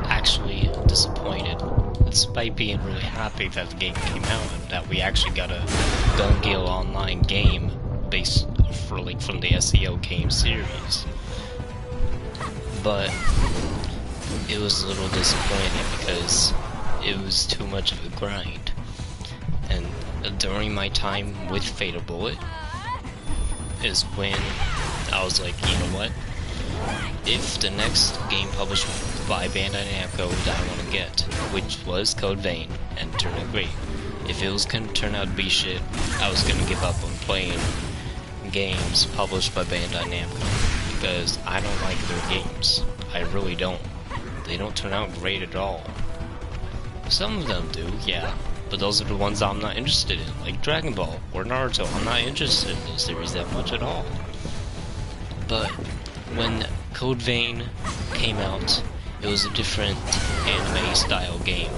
actually disappointed, despite being really happy that the game came out and that we actually got a Gun Gale Online game based from the SEO game series. But it was a little disappointing because it was too much of a grind. And during my time with Fate Bullet is when I was like, you know what? If the next game published by Bandai Namco that I want to get, which was Code Vein, and it turned out great, if it was going to turn out to be shit, I was going to give up on playing games published by Bandai Namco, because I don't like their games. I really don't. They don't turn out great at all. Some of them do, yeah, but those are the ones I'm not interested in, like Dragon Ball or Naruto. I'm not interested in those series that much at all. But when Code Vein came out, it was a different anime style game.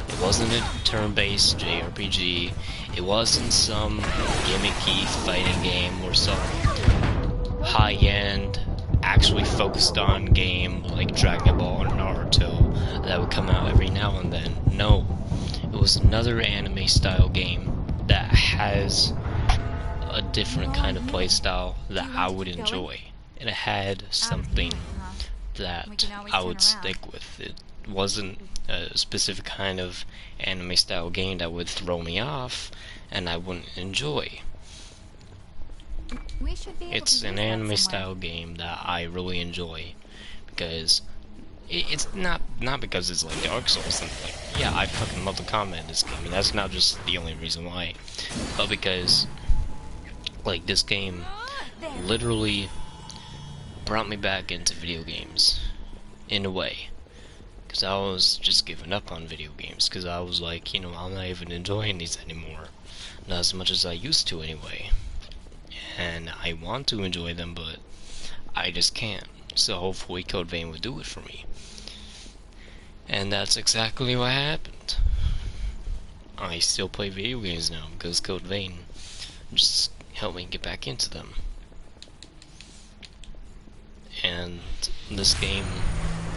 It wasn't a turn-based JRPG, it wasn't some gimmicky fighting game or some high-end, actually focused on game like Dragon Ball or Naruto that would come out every now and then. No, it was another anime style game that has a different kind of play style that I would enjoy. And it had something that I would stick with. It wasn't a specific kind of anime style game that would throw me off and I wouldn't enjoy. We should be able It's to an use that anime somewhere. style game that I really enjoy because it's not because it's like Dark Souls and like, yeah, I fucking love the combat in this game, and that's not just the only reason why, but because like this game literally brought me back into video games, in a way, because I was just giving up on video games, because I was like, you know, I'm not even enjoying these anymore, not as much as I used to anyway, and I want to enjoy them, but I just can't, so hopefully Code Vein would do it for me, and that's exactly what happened. I still play video games now, because Code Vein just helped me get back into them. And this game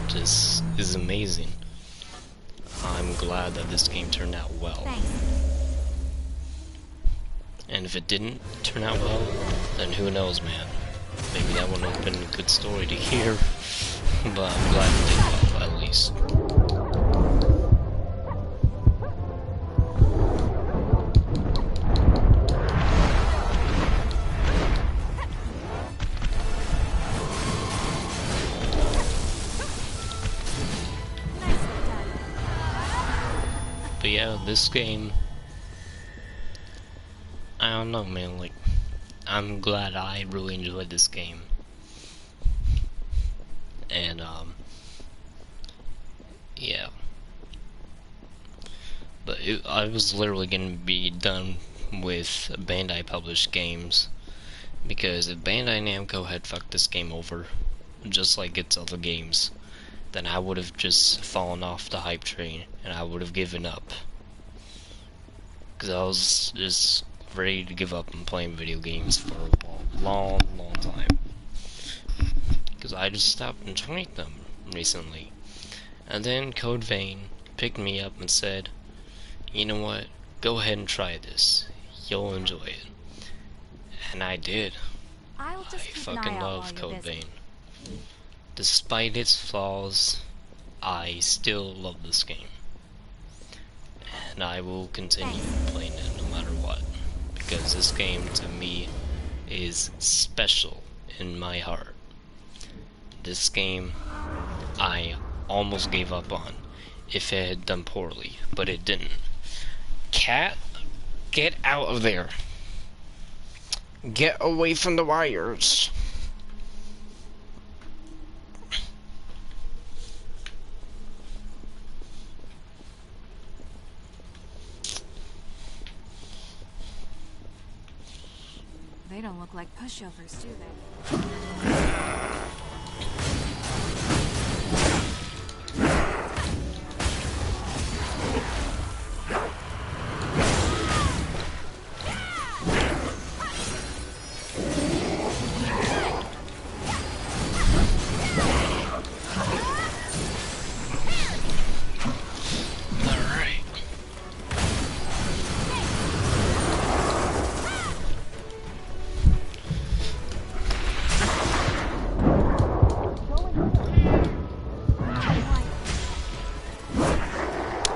just is amazing. I'm glad that this game turned out well. Thanks. And if it didn't turn out well, then who knows, man. Maybe that wouldn't have been a good story to hear, but I'm glad it did well, at least. But yeah, this game, I don't know, man, like, I'm glad I really enjoyed this game. And, yeah. But I was literally gonna be done with Bandai published games, because if Bandai Namco had fucked this game over, just like its other games, then I would have just fallen off the hype train, and I would have given up. Because I was just ready to give up on playing video games for a long time. Because I just stopped enjoying them recently. And then Code Vein picked me up and said, you know what, go ahead and try this. you'll enjoy it. And I did. I'll I just keep an fucking eye out love while Code you're busy. Vein. Despite its flaws, I still love this game. And I will continue playing it no matter what. Because this game, to me, is special in my heart. This game, I almost gave up on if it had done poorly, but it didn't. Cat, get out of there. Get away from the wires. They don't look like pushovers, do they? Alright.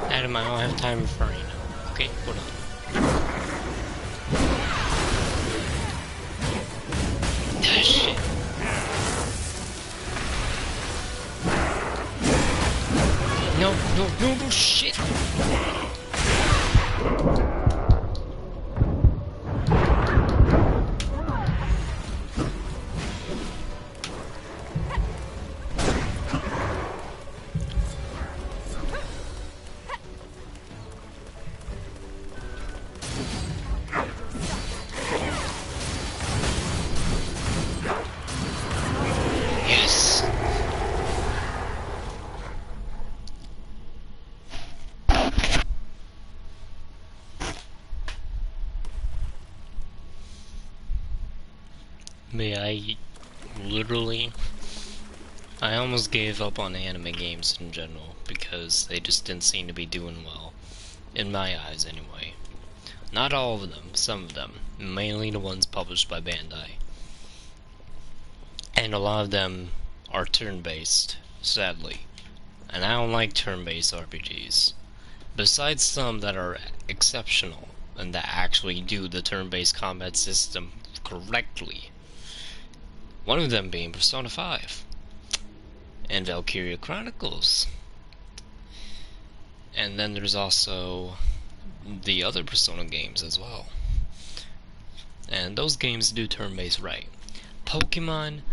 Adam, I don't have time for you now. Okay, hold on. Ah, shit. No, shit. Yes. I almost gave up on anime games in general because they just didn't seem to be doing well, in my eyes anyway. Not all of them, some of them, mainly the ones published by Bandai. And a lot of them are turn-based, sadly. And I don't like turn-based RPGs. Besides some that are exceptional and that actually do the turn-based combat system correctly. One of them being Persona 5 and Valkyria Chronicles. And then there's also the other Persona games as well. And those games do turn-based right. Pokemon,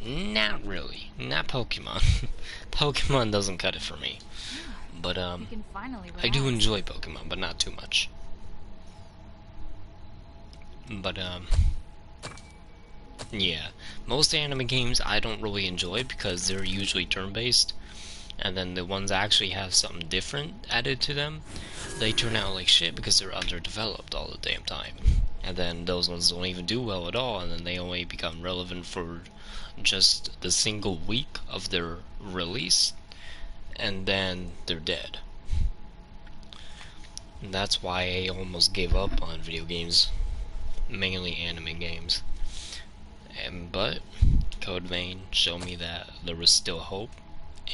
not really. Not Pokemon. Pokemon doesn't cut it for me. But You can finally I do relax. enjoy Pokemon, but not too much. But yeah, most anime games I don't really enjoy because they're usually turn-based, and then the ones that actually have something different added to them, they turn out like shit because they're underdeveloped all the damn time. And then those ones don't even do well at all, and then they only become relevant for just the single week of their release, and then they're dead. And that's why I almost gave up on video games, mainly anime games. But Code Vein showed me that there was still hope,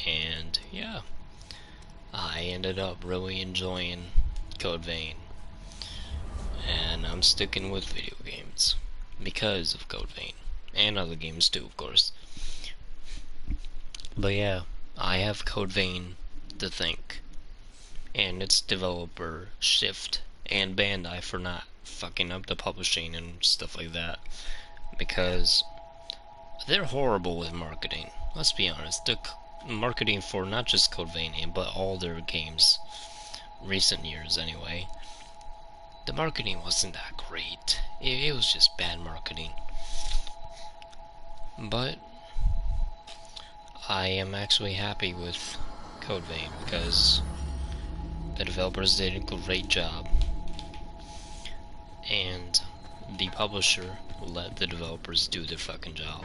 and yeah, I ended up really enjoying Code Vein, and I'm sticking with video games because of Code Vein, and other games too, of course. But yeah, I have Code Vein to thank, and its developer Shift and Bandai for not fucking up the publishing and stuff like that, because they're horrible with marketing. Let's be honest, the marketing for not just Code Vein but all their games, recent years anyway, the marketing wasn't that great. It was just bad marketing. But I am actually happy with Code Vein because the developers did a great job, and the publisher let the developers do their fucking job.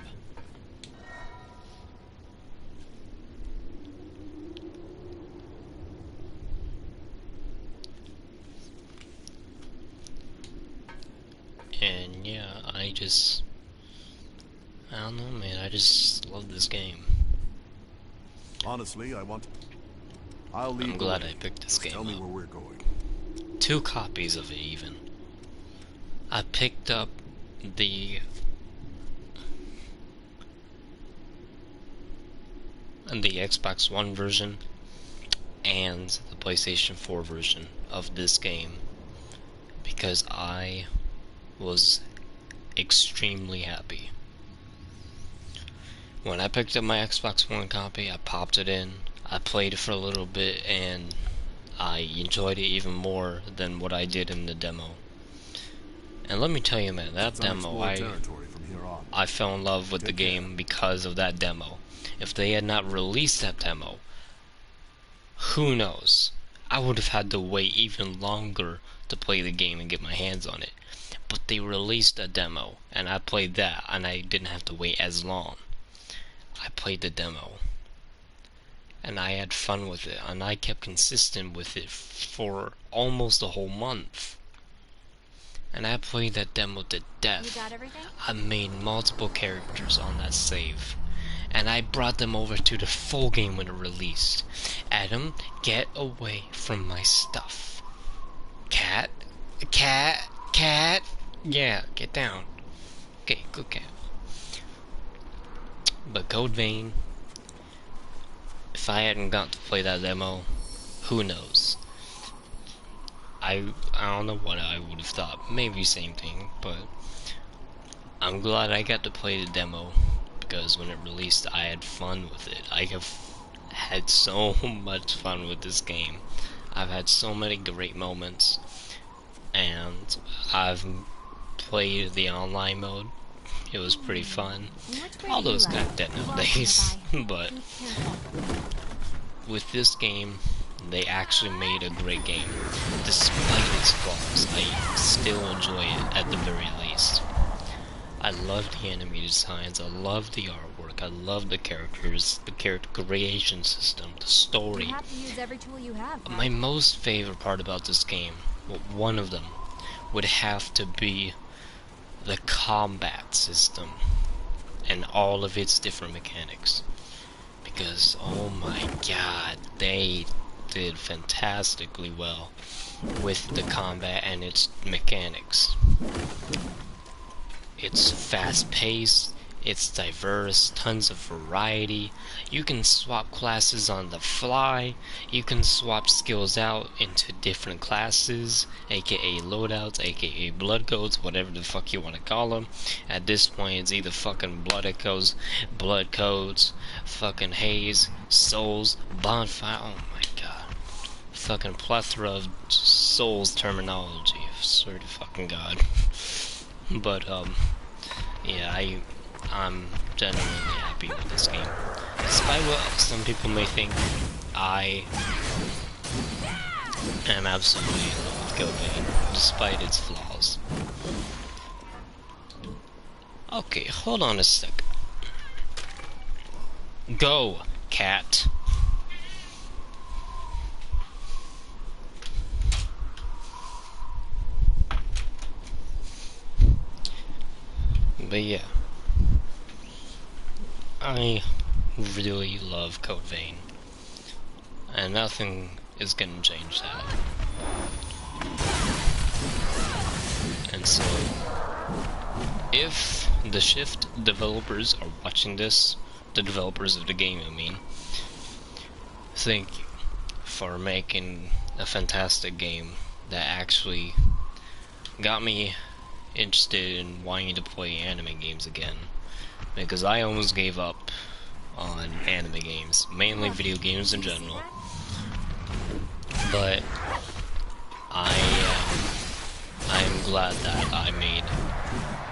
yeah, I don't know, man, I just love this game. Honestly, I'll lead I'm the glad way. I picked this Just game tell me up. where we're going. 2 copies of it, even. I picked up the Xbox One version and the PlayStation 4 version of this game because I was extremely happy. When I picked up my Xbox One copy, I popped it in, I played it for a little bit, and I enjoyed it even more than what I did in the demo. And let me tell you, man, that It's demo, unexplored territory from here on. I fell in love with the game because of that demo. If they had not released that demo, who knows? I would have had to wait even longer to play the game and get my hands on it. But they released a demo, and I played that, and I didn't have to wait as long. I played the demo, and I had fun with it, and I kept consistent with it for almost a whole month. And I played that demo to death. You got everything? I made multiple characters on that save. And I brought them over to the full game when it released. Adam, get away from my stuff. Cat? Cat? Cat? Yeah, get down. Okay, good cat. But Code Vein, if I hadn't got to play that demo, who knows? I don't know what I would have thought. Maybe same thing, but I'm glad I got to play the demo because when it released, I had fun with it. I have had so much fun with this game. I've had so many great moments, and I've played the online mode. It was pretty fun, although it's kind of dead nowadays. But with this game, they actually made a great game. Despite its flaws, I still enjoy it at the very least. I love the enemy designs, I love the artwork, I love the characters, the character creation system, the story. You have to use every tool you have, right? My most favorite part about this game, well, one of them, would have to be the combat system and all of its different mechanics. Because, oh my god, they did fantastically well with the combat and its mechanics. It's fast-paced, it's diverse, tons of variety. You can swap classes on the fly, you can swap skills out into different classes, aka loadouts, aka blood codes, whatever the fuck you want to call them. At this point, it's either fucking blood codes, fucking haze, souls, bonfire, oh my god. Fucking plethora of souls terminology, I swear to fucking god. But, yeah, I'm genuinely happy with this game. Despite what some people may think, I am absolutely in love with Code Vein, despite its flaws. Okay, hold on a sec. Go, cat. But yeah, I really love Code Vein, and nothing is gonna change that. And so, if the Shift developers are watching this, the developers of the game, I mean, thank you for making a fantastic game that actually got me interested in wanting to play anime games again, because I almost gave up on anime games, mainly video games in general. But I am glad that I made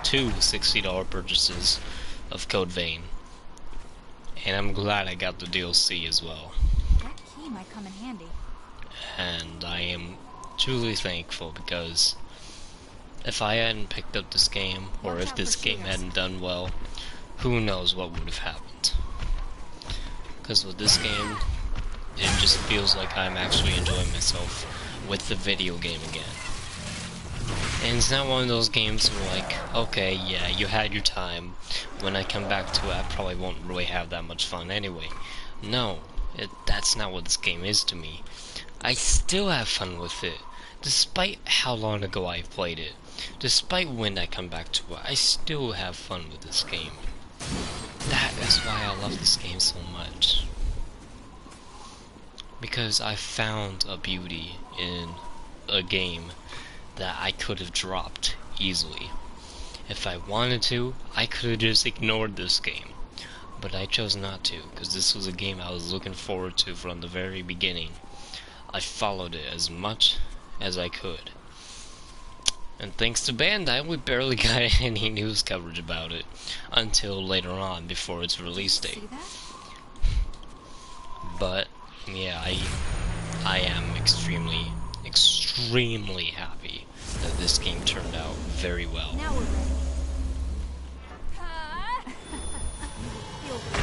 2 $60 purchases of Code Vein, and I'm glad I got the DLC as well. That key might come in handy. And I am truly thankful, because if I hadn't picked up this game, or if this game hadn't done well, who knows what would have happened. Because with this game, it just feels like I'm actually enjoying myself with the video game again. And it's not one of those games where like, okay, yeah, you had your time. When I come back to it, I probably won't really have that much fun anyway. No, that's not what this game is to me. I still have fun with it, despite how long ago I played it. Despite when I come back to it, I still have fun with this game. That is why I love this game so much. Because I found a beauty in a game that I could have dropped easily. If I wanted to, I could have just ignored this game. But I chose not to, because this was a game I was looking forward to from the very beginning. I followed it as much as I could. And thanks to Bandai, we barely got any news coverage about it until later on, before its release date. See that? But yeah, I am extremely happy that this game turned out very well. Now we're ready. Feel good.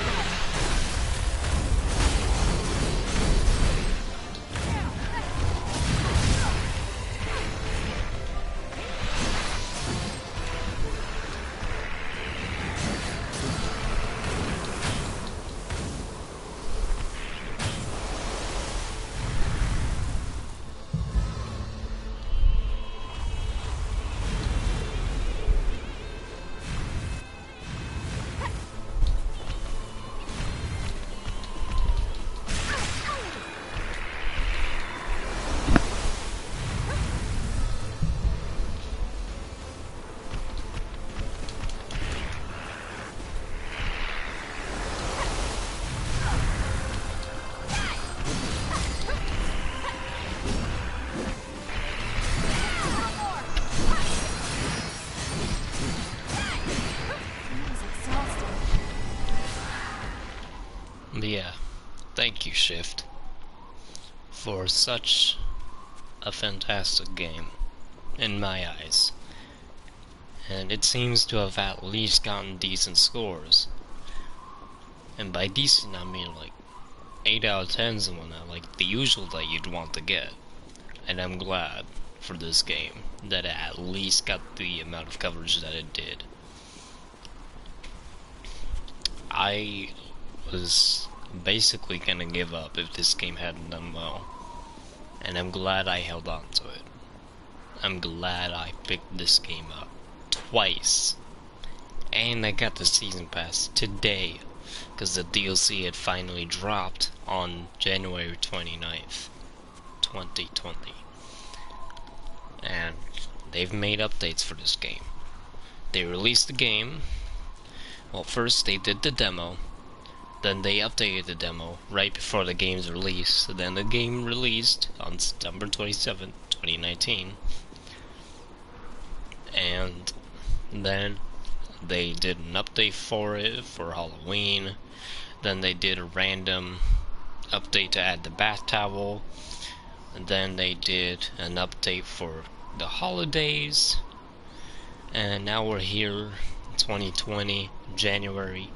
But yeah, thank you, Shift, for such a fantastic game, in my eyes. And it seems to have at least gotten decent scores. And by decent, I mean like 8 out of 10s and whatnot, like the usual that you'd want to get. And I'm glad for this game that it at least got the amount of coverage that it did. I was basically gonna give up if this game hadn't done well, and I'm glad I held on to it. I'm glad I picked this game up twice, and I got the season pass today because the DLC had finally dropped on January 29th, 2020, and they've made updates for this game. They released the game. Well, first they did the demo, then they updated the demo right before the game's release. Then the game released on September 27th, 2019. And then they did an update for it for Halloween. Then they did a random update to add the bath towel. And then they did an update for the holidays. And now we're here, 2020, January,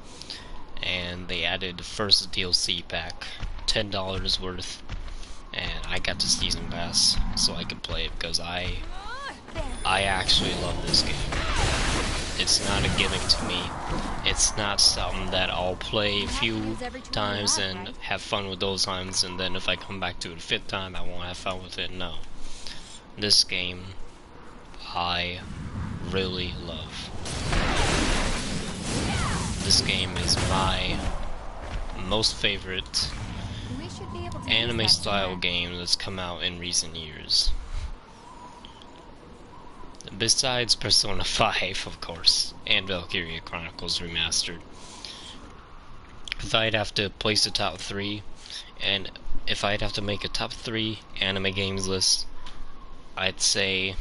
and they added the first DLC pack, $10 worth, and I got the season pass so I could play it because I actually love this game. It's not a gimmick to me. It's not something that I'll play a few times and have fun with those times, and then if I come back to it a fifth time, I won't have fun with it. No. This game, I really love. This game is my most favorite We should be able to use anime that style somewhere. game that's come out in recent years. Besides Persona 5, of course, and Valkyria Chronicles Remastered. If I'd have to place a top 3, and if I'd have to make a top 3 anime games list, I'd say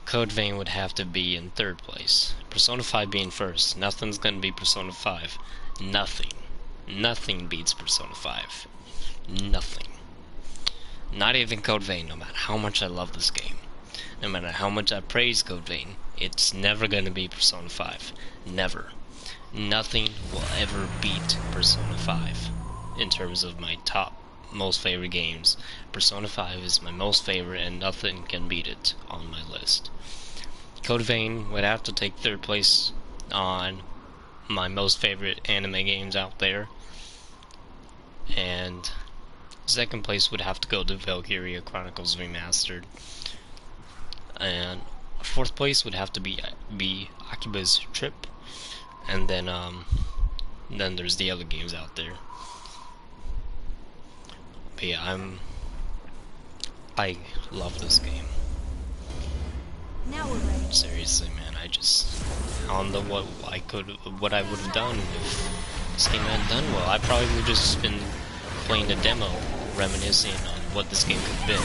Code Vein would have to be in 3rd place. Persona 5 being first. Nothing's gonna be Persona 5. Nothing. Nothing beats Persona 5. Nothing. Not even Code Vein, no matter how much I love this game. No matter how much I praise Code Vein, it's never gonna be Persona 5. Never. Nothing will ever beat Persona 5 in terms of my top most favorite games. Persona 5 is my most favorite, and nothing can beat it on my list. Code Vein would have to take third place on my most favorite anime games out there, and second place would have to go to Valkyria Chronicles Remastered, and fourth place would have to be Akiba's Trip, and then there's the other games out there. But yeah, I love this game. Now we're ready. Seriously, man, I don't know what I would have done if this game hadn't done well. I probably would have just been playing the demo, reminiscing on what this game could have been.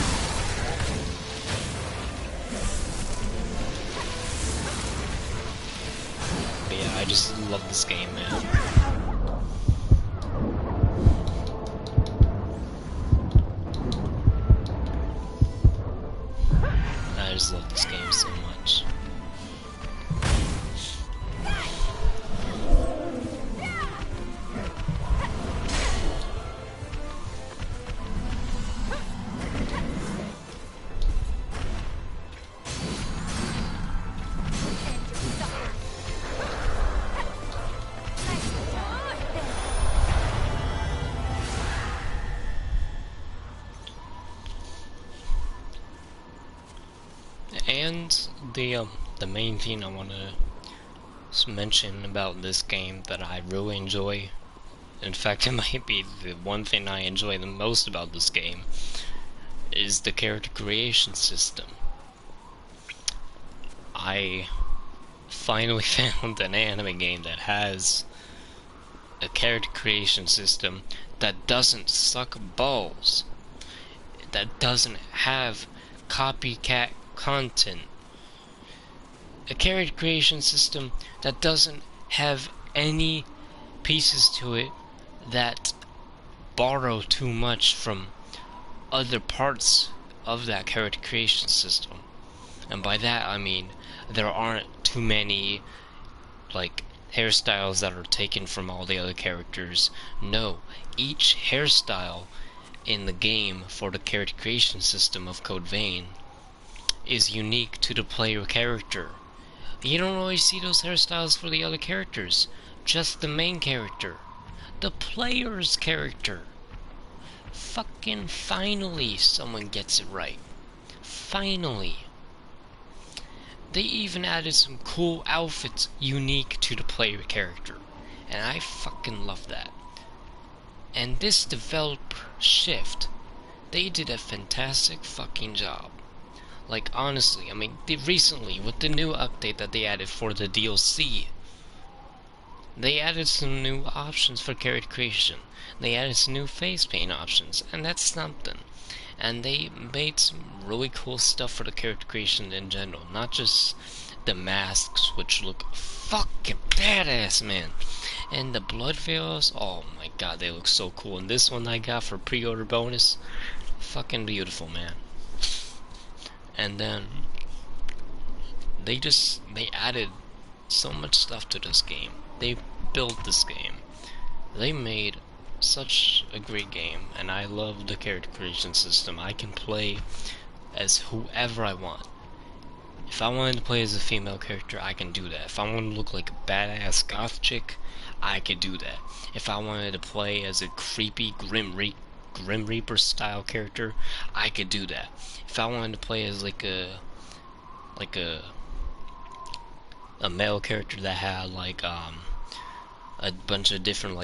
But yeah, I just love this game, man. I just love this game so much. And the main thing I want to mention about this game that I really enjoy, in fact it might be the one thing I enjoy the most about this game, is the character creation system. I finally found an anime game that has a character creation system that doesn't suck balls, that doesn't have copycat content, a character creation system that doesn't have any pieces to it that borrow too much from other parts of that character creation system. And by that I mean there aren't too many like hairstyles that are taken from all the other characters. No, each hairstyle in the game for the character creation system of Code Vein is unique to the player character. You don't always see those hairstyles for the other characters, just the main character, the player's character. Fucking finally someone gets it right. Finally. They even added some cool outfits unique to the player character, and I fucking love that. And this developer Shift, they did a fantastic fucking job. Like, honestly, I mean, recently, with the new update that they added for the DLC, they added some new options for character creation. They added some new face paint options, and that's something. And they made some really cool stuff for the character creation in general, not just the masks, which look fucking badass, man. And the blood veils, oh my god, they look so cool. And this one I got for pre-order bonus, fucking beautiful, man. And then they added so much stuff to this game. They built this game. They made such a great game, and I love the character creation system. I can play as whoever I want. If I wanted to play as a female character, I can do that. If I wanted to look like a badass goth chick, I could do that. If I wanted to play as a creepy Grim Reaper style character, I could do that. If I wanted to play as like a male character that had like a bunch of different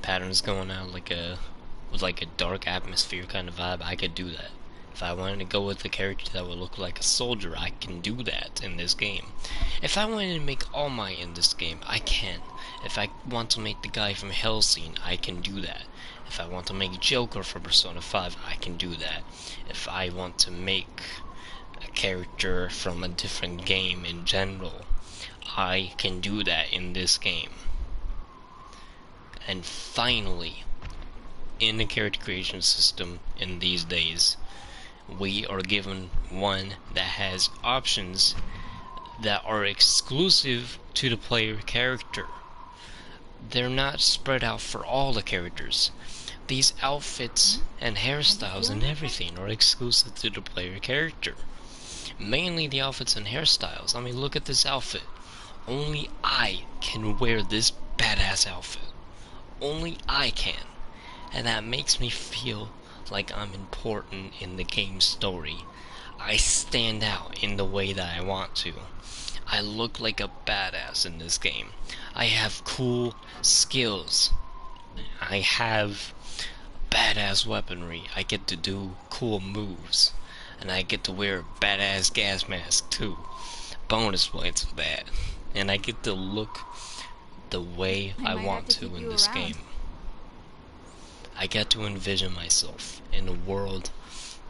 patterns going on, with like a dark atmosphere kind of vibe, I could do that. If I wanted to go with a character that would look like a soldier, I can do that in this game. If I wanted to make All Might in this game, I can. If I want to make the guy from Hellsing, I can do that. If I want to make Joker for Persona 5, I can do that. If I want to make a character from a different game in general, I can do that in this game. And finally, in the character creation system in these days, we are given one that has options that are exclusive to the player character. They're not spread out for all the characters. these outfits and hairstyles and everything are exclusive to the player character. Mainly the outfits and hairstyles. I mean, look at this outfit. Only I can wear this badass outfit. Only I can. And that makes me feel like I'm important in the game's story. I stand out in the way that I want to. I look like a badass in this game. I have cool skills. I have badass weaponry. I get to do cool moves. And I get to wear a badass gas mask too. Bonus points for that. And I get to look the way I want to in this game. I get to envision myself in a world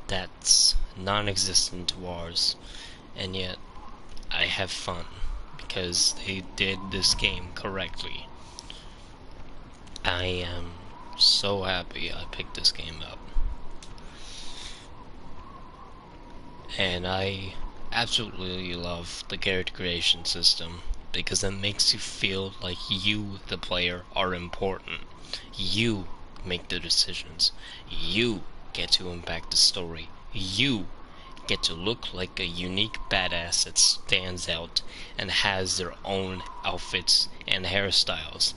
that's non-existent to ours, and yet I have fun because they did this game correctly. I am so happy I picked this game up. And I absolutely love the character creation system because it makes you feel like you, the player, are important. You make the decisions. You get to impact the story. You get to look like a unique badass that stands out and has their own outfits and hairstyles.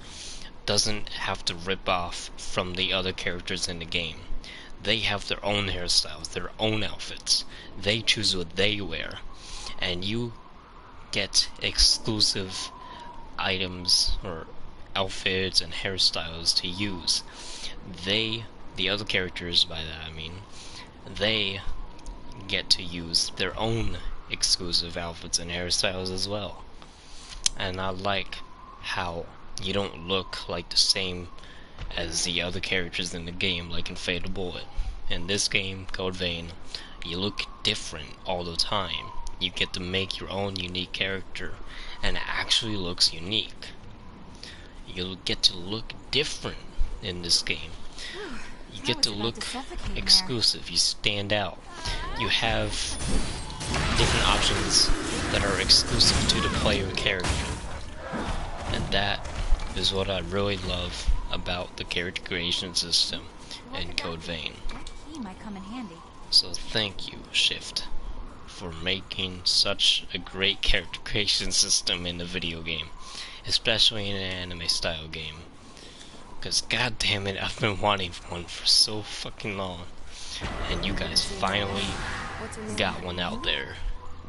Doesn't have to rip off from the other characters in the game. They have their own hairstyles, their own outfits. They choose what they wear. And you get exclusive items or outfits and hairstyles to use. The other characters, by that I mean, they get to use their own exclusive outfits and hairstyles as well. And I like how you don't look like the same as the other characters in the game, like in Fatal Bullet. In this game, Code Vein, you look different all the time. You get to make your own unique character, and it actually looks unique. You'll get to look different in this game. You get to look exclusive. You stand out. You have different options that are exclusive to the player character. And that is what I really love about the character creation system in Code Vein. Might come in handy. So thank you, Shift, for making such a great character creation system in the video game, especially in an anime style game. Because god damn it, I've been wanting one for so fucking long, and you guys finally got one out there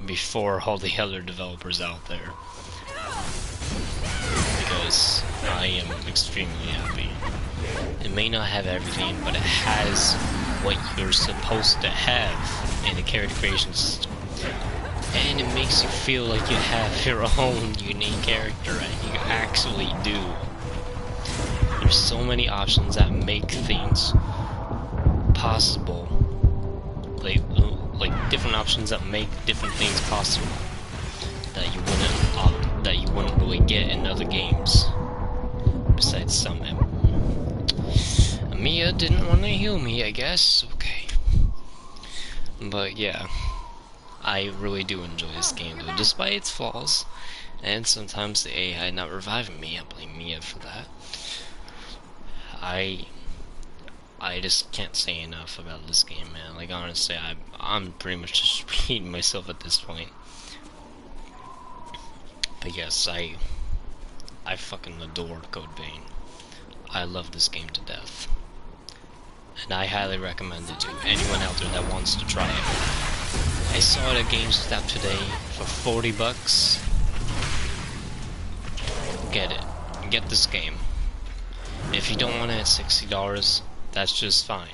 before all the other developers out there. Because I am extremely happy. It may not have everything, but it has what you're supposed to have in a character creation system. And it makes you feel like you have your own unique character, and you actually do. There's so many options that make things possible. Like different options that make different things possible that you wouldn't really get in other games. Besides some. Mia didn't want to heal me, I guess. Okay. But yeah, I really do enjoy this game though, despite its flaws. And sometimes the AI not reviving me. I blame Mia for that. I just can't say enough about this game, man. Like honestly, I'm pretty much just repeating myself at this point. But yes, I fucking adore Code Vein. I love this game to death. And I highly recommend it to anyone out there that wants to try it. I saw it at GameStop today for 40 bucks. Get it. Get this game. If you don't want it at $60, that's just fine.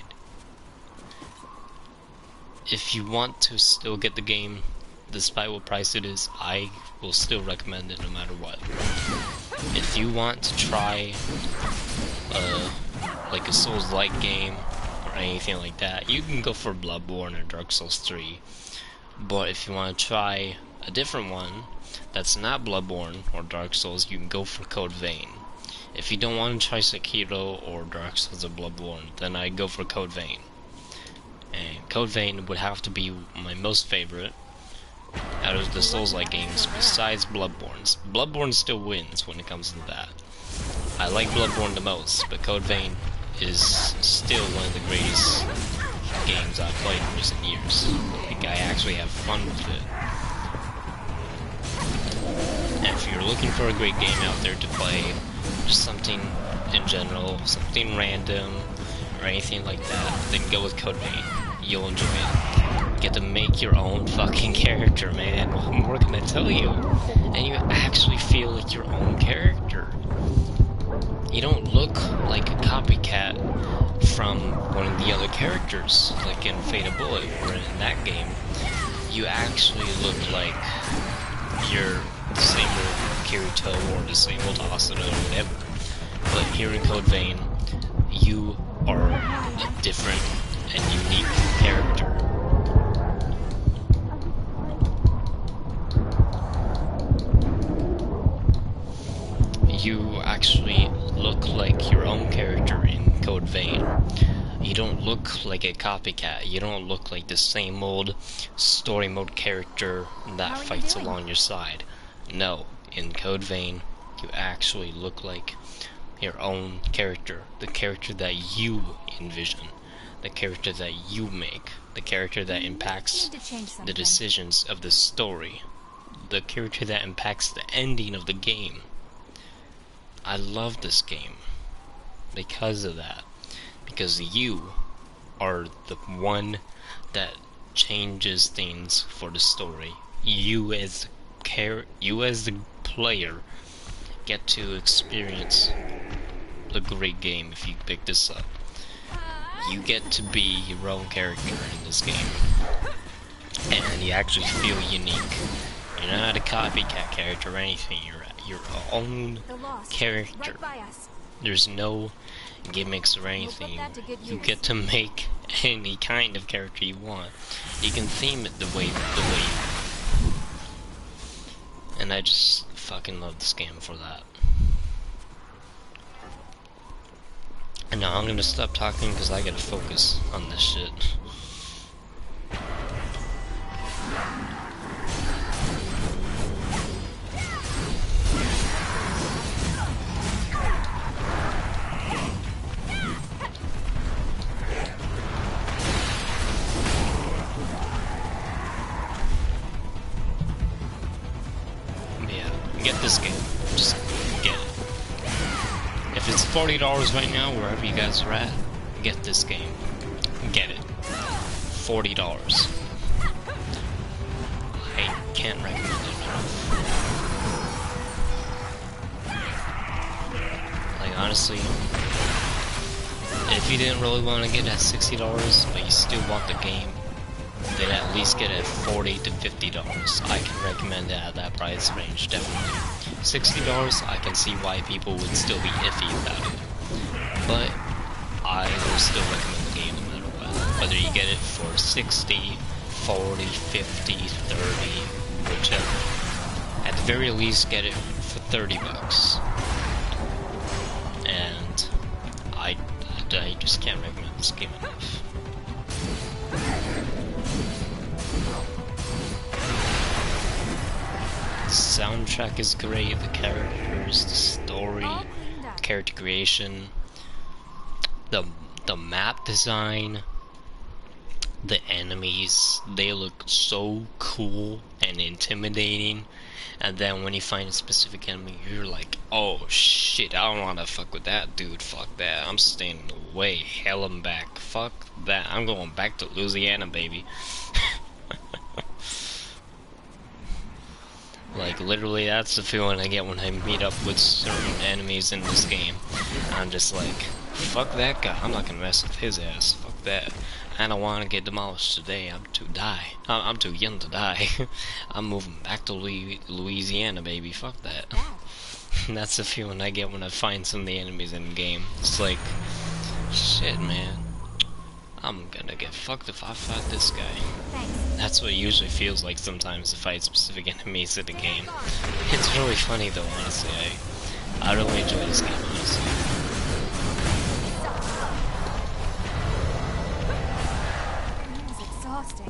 If you want to still get the game, despite what price it is, I will still recommend it no matter what. If you want to try like a Souls-like game or anything like that, you can go for Bloodborne or Dark Souls 3. But if you want to try a different one that's not Bloodborne or Dark Souls, you can go for Code Vein. If you don't want to try Sekiro or Dark Souls or Bloodborne, then I go for Code Vein. And Code Vein would have to be my most favorite out of the Souls-like games besides Bloodborne. Bloodborne still wins when it comes to that. I like Bloodborne the most, but Code Vein is still one of the greatest games I've played in recent years. Like, I actually have fun with it. And if you're looking for a great game out there to play, just something in general, something random, or anything like that, then go with Code Vein. You'll enjoy it. Get to make your own fucking character, man. What more can I tell you? And you actually feel like your own character. You don't look like a copycat from one of the other characters, like in Fate of Bullet, or in that game. You actually look like you're the same old Kirito or the same old Asuna or whatever. But here in Code Vein, you are a different and unique character. You actually look like your own character in Code Vein. You don't look like a copycat. You don't look like the same old story mode character that fights along your side. No, in Code Vein, you actually look like your own character. The character that you envision. The character that you make. The character that impacts the decisions of the story. The character that impacts the ending of the game. I love this game because of that. Because you are the one that changes things for the story. You as the player get to experience the great game if you pick this up. You get to be your own character in this game. And you actually feel unique. You're not a copycat character or anything. You're your own character. There's no gimmicks or anything. You get to make any kind of character you want. You can theme it the way you. And I just fucking love this game for that. And now I'm gonna stop talking because I gotta focus on this shit. Get this game. Just get it. If it's $40 right now, wherever you guys are at, get this game. Get it. $40. I can't recommend it enough. Like, honestly, if you didn't really want to get it at $60, but you still want the game, then at least get it at $40 to $50. I can recommend it at that price range, definitely. $60, I can see why people would still be iffy about it. But I will still recommend the game no matter what. Whether you get it for 60, 40, 50, 30, whichever. At the very least, get it for $30. And I just can't recommend this game enough. The soundtrack is great, the characters, the story, character creation, the map design, the enemies, they look so cool and intimidating. And then when you find a specific enemy, you're like, oh shit, I don't wanna fuck with that dude, fuck that, I'm staying away, hell I'm back, fuck that, I'm going back to Louisiana, baby. Like, literally, that's the feeling I get when I meet up with certain enemies in this game. I'm just like, fuck that guy, I'm not gonna mess with his ass, fuck that. I don't wanna get demolished today, I'm too young to die. I'm moving back to Louisiana, baby, fuck that. That's the feeling I get when I find some of the enemies in the game. It's like, shit, man. I'm gonna get fucked if I fight this guy. That's what it usually feels like sometimes to fight specific enemies in the game. It's really funny though, honestly. I really enjoy this game, honestly.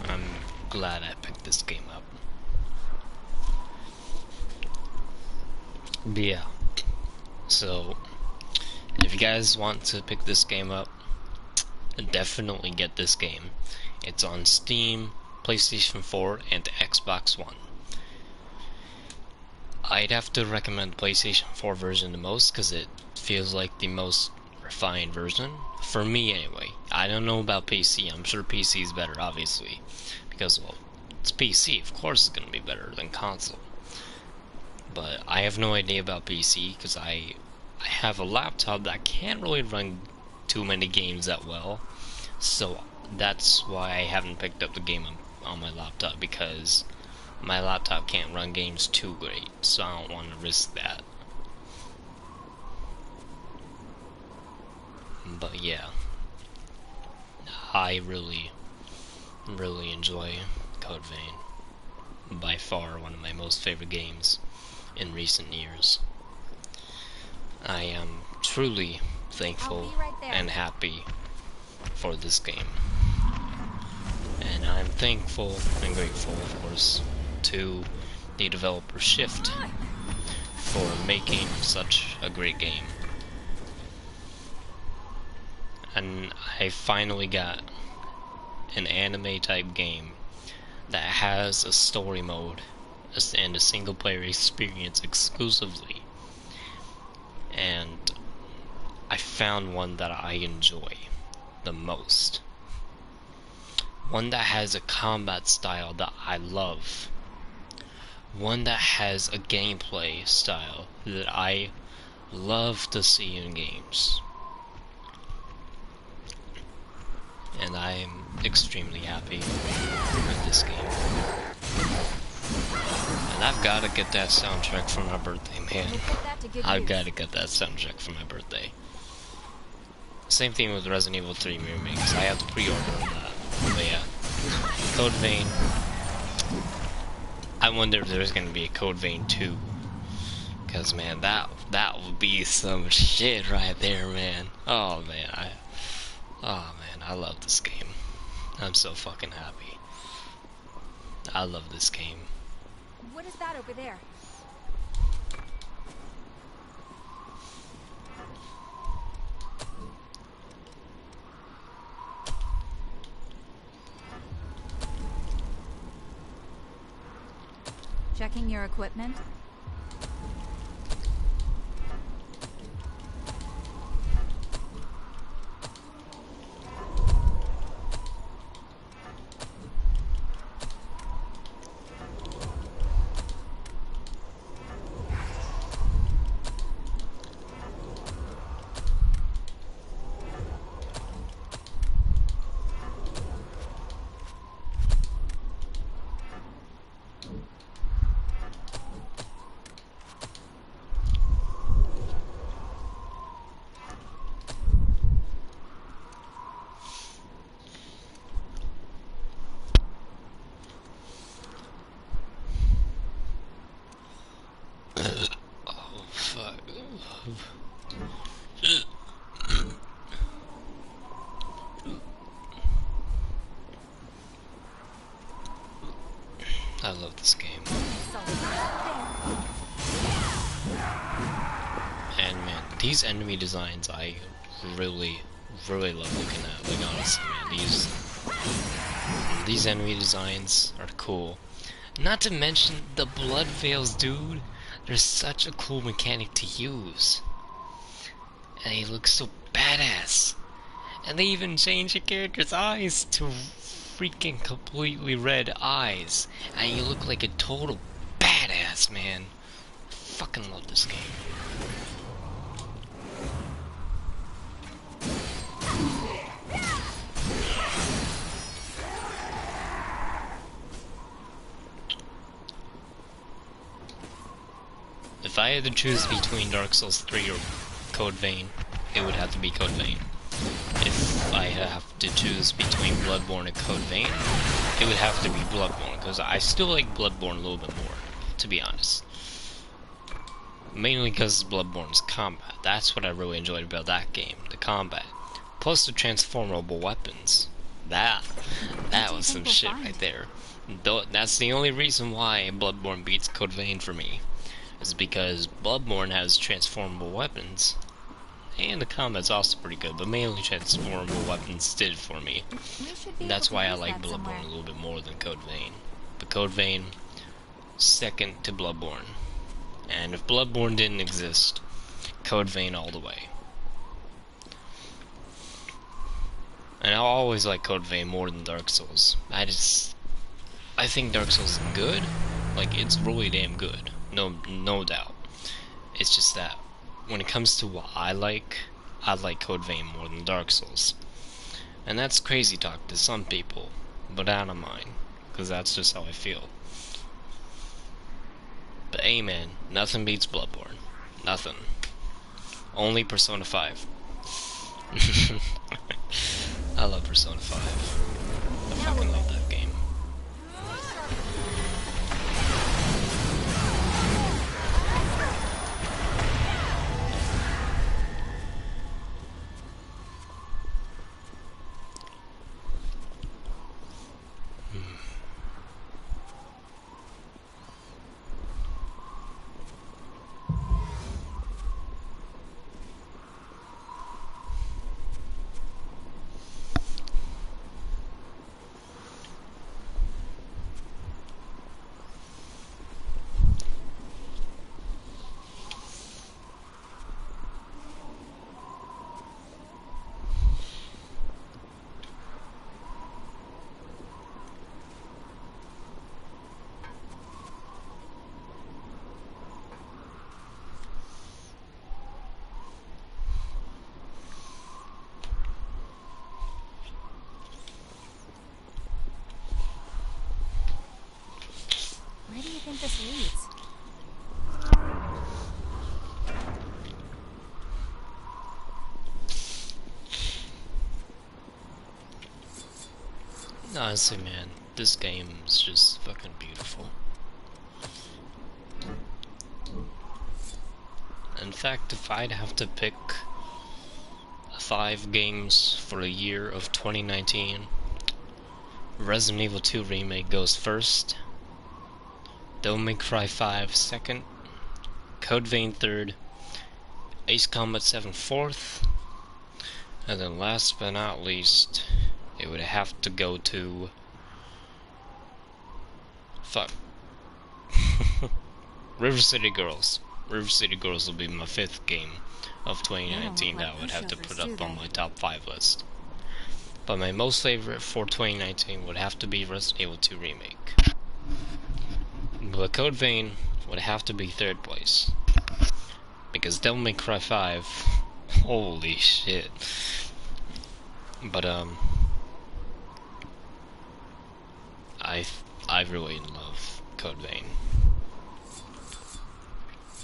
I'm glad I picked this game up. But yeah. So, If you guys want to pick this game up, definitely get this game. It's on Steam, PlayStation 4, and Xbox One. I'd have to recommend PlayStation 4 version the most because it feels like the most refined version. For me, anyway. I don't know about PC. I'm sure PC is better, obviously. Because, well, it's PC. Of course it's going to be better than console. But I have no idea about PC because I have a laptop that can't really run too many games that well. So that's why I haven't picked up the game on my laptop, because my laptop can't run games too great, so I don't want to risk that. But yeah, I really enjoy Code Vein. By far one of my most favorite games in recent years. I am truly thankful and happy for this game. And I'm thankful and grateful, of course, to the developer Shift for making such a great game. And I finally got an anime type game that has a story mode and a single player experience exclusively. And I found one that I enjoy the most. One that has a combat style that I love. One that has a gameplay style that I love to see in games. And I'm extremely happy with this game. And I've gotta get that soundtrack for my birthday, man. I've gotta get that soundtrack for my birthday. Same thing with Resident Evil 3 Remake, I have to pre-order that. But yeah, Code Vein. I wonder if there's gonna be a Code Vein 2. Cause man, that would be some shit right there, man. Oh man, I love this game. I'm so fucking happy. I love this game. What is that over there? Checking your equipment. I love this game. And man, these enemy designs I really love looking at. Like honestly, man, these enemy designs are cool. Not to mention the blood veils, dude. They're such a cool mechanic to use. And they look so badass. And they even changed your character's eyes to freaking completely red eyes. And you look like a total badass, man. I fucking love this game. If I had to choose between Dark Souls 3 or Code Vein, it would have to be Code Vein. If I have to choose between Bloodborne and Code Vein, it would have to be Bloodborne, because I still like Bloodborne a little bit more, to be honest. Mainly because Bloodborne's combat. That's what I really enjoyed about that game, the combat. Plus the transformable weapons. That was some shit right there. That's the only reason why Bloodborne beats Code Vein for me. Is because Bloodborne has transformable weapons, and the combat's also pretty good, but mainly transformable weapons did for me. We should be And that's able to why I use like that somewhere. Bloodborne a little bit more than Code Vein. But Code Vein, second to Bloodborne. And if Bloodborne didn't exist, Code Vein all the way. And I'll always like Code Vein more than Dark Souls. I think Dark Souls is good. Like, it's really damn good. No doubt. It's just that when it comes to what I like Code Vein more than Dark Souls. And that's crazy talk to some people, but I don't mind, because that's just how I feel. But hey man, nothing beats Bloodborne. Nothing. Only Persona 5. I love Persona 5. I fucking love that game. Where do you think this leads? Honestly, man, this game is just fucking beautiful. In fact, if I'd have to pick 5 games for the year of 2019, Resident Evil 2 Remake goes first, Devil May Cry 5 second, Code Vein third, Ace Combat 7 fourth, and then last but not least, it would have to go to... fuck. River City Girls. River City Girls will be my 5th game of 2019 that I would have to put up on my top 5 list. But my most favorite for 2019 would have to be Resident Evil 2 Remake. But Code Vein would have to be 3rd place. Because Devil May Cry 5, holy shit. But I really love Code Vein.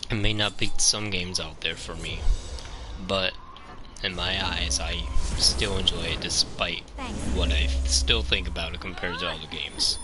It may not beat some games out there for me, but in my eyes, I still enjoy it despite what I still think about it compared to other games.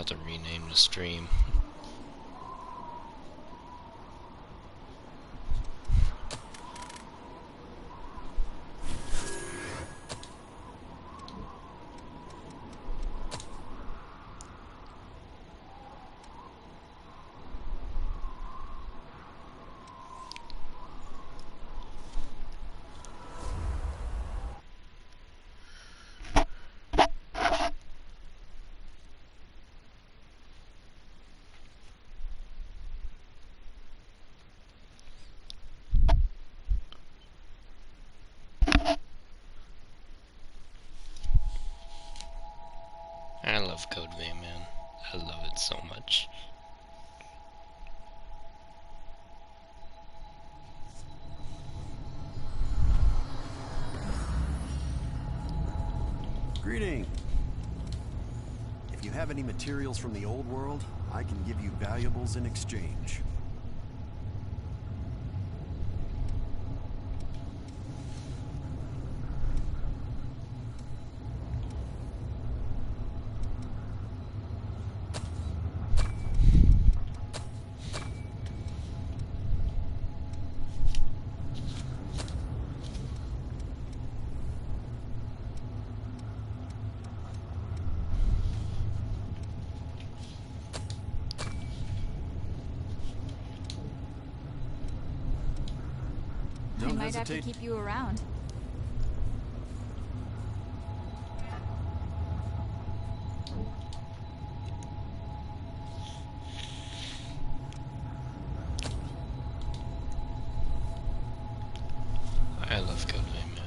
about to rename the stream. I love Code Vein, man. I love it so much. Greeting. If you have any materials from the old world, I can give you valuables in exchange. I Don't might have to hesitate. keep you around. I love Code Vein, man.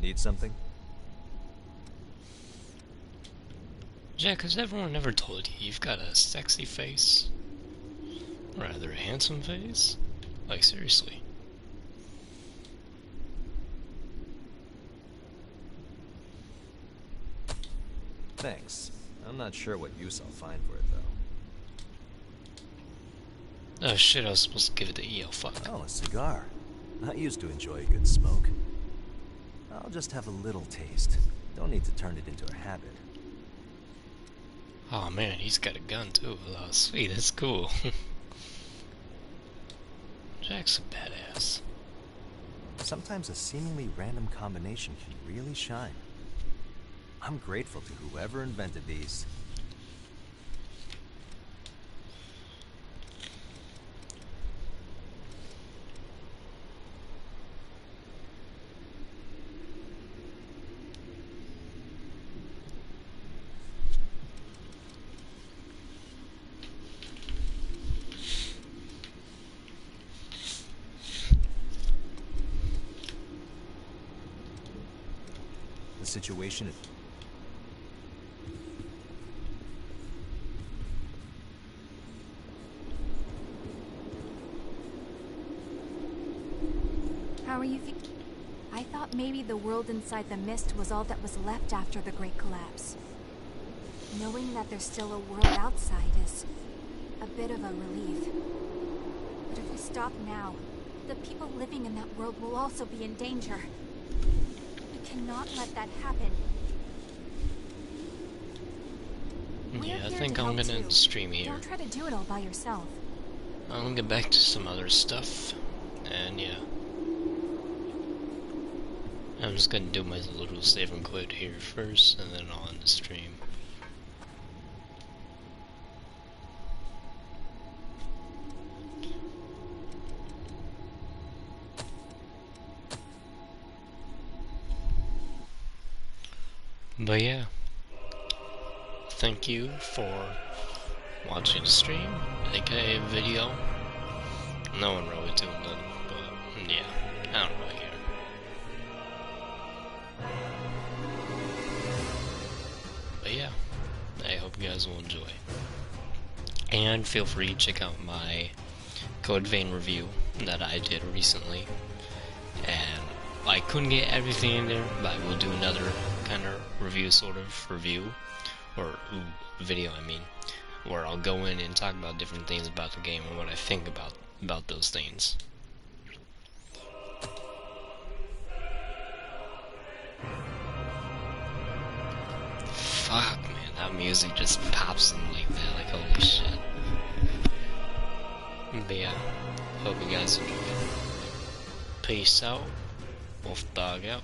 Need something? Jack, has everyone ever told you you've got a sexy face? Rather a handsome face? Like, seriously. Thanks. I'm not sure what use I'll find for it, though. Oh shit, I was supposed to give it to EL, fuck. Oh, a cigar. I used to enjoy a good smoke. I'll just have a little taste. Don't need to turn it into a habit. Oh man, he's got a gun too. Oh, sweet, that's cool. Jack's a badass. Sometimes a seemingly random combination can really shine. I'm grateful to whoever invented these. The situation. How are you feeling? I thought maybe the world inside the mist was all that was left after the Great Collapse. Knowing that there's still a world outside is a bit of a relief. But if we stop now, the people living in that world will also be in danger. We cannot let that happen. We're Yeah, I here think to I'm help gonna too. stream here. Don't try to do it all by yourself. I'm gonna get back to some other stuff. And yeah. I'm just gonna do my little save and quit here first, and then I'll end the stream. But yeah. Thank you for watching the stream, aka video. No one really tuned in, but yeah, I don't really care. But yeah, I hope you guys will enjoy. And feel free to check out my Code Vein review that I did recently. And I couldn't get everything in there, but I will do another kind of review, or video, I mean, where I'll go in and talk about different things about the game and what I think about those things. Fuck, man, that music just pops in like that, like holy shit. But yeah, hope you guys enjoy. Peace out. Wolf Dog out.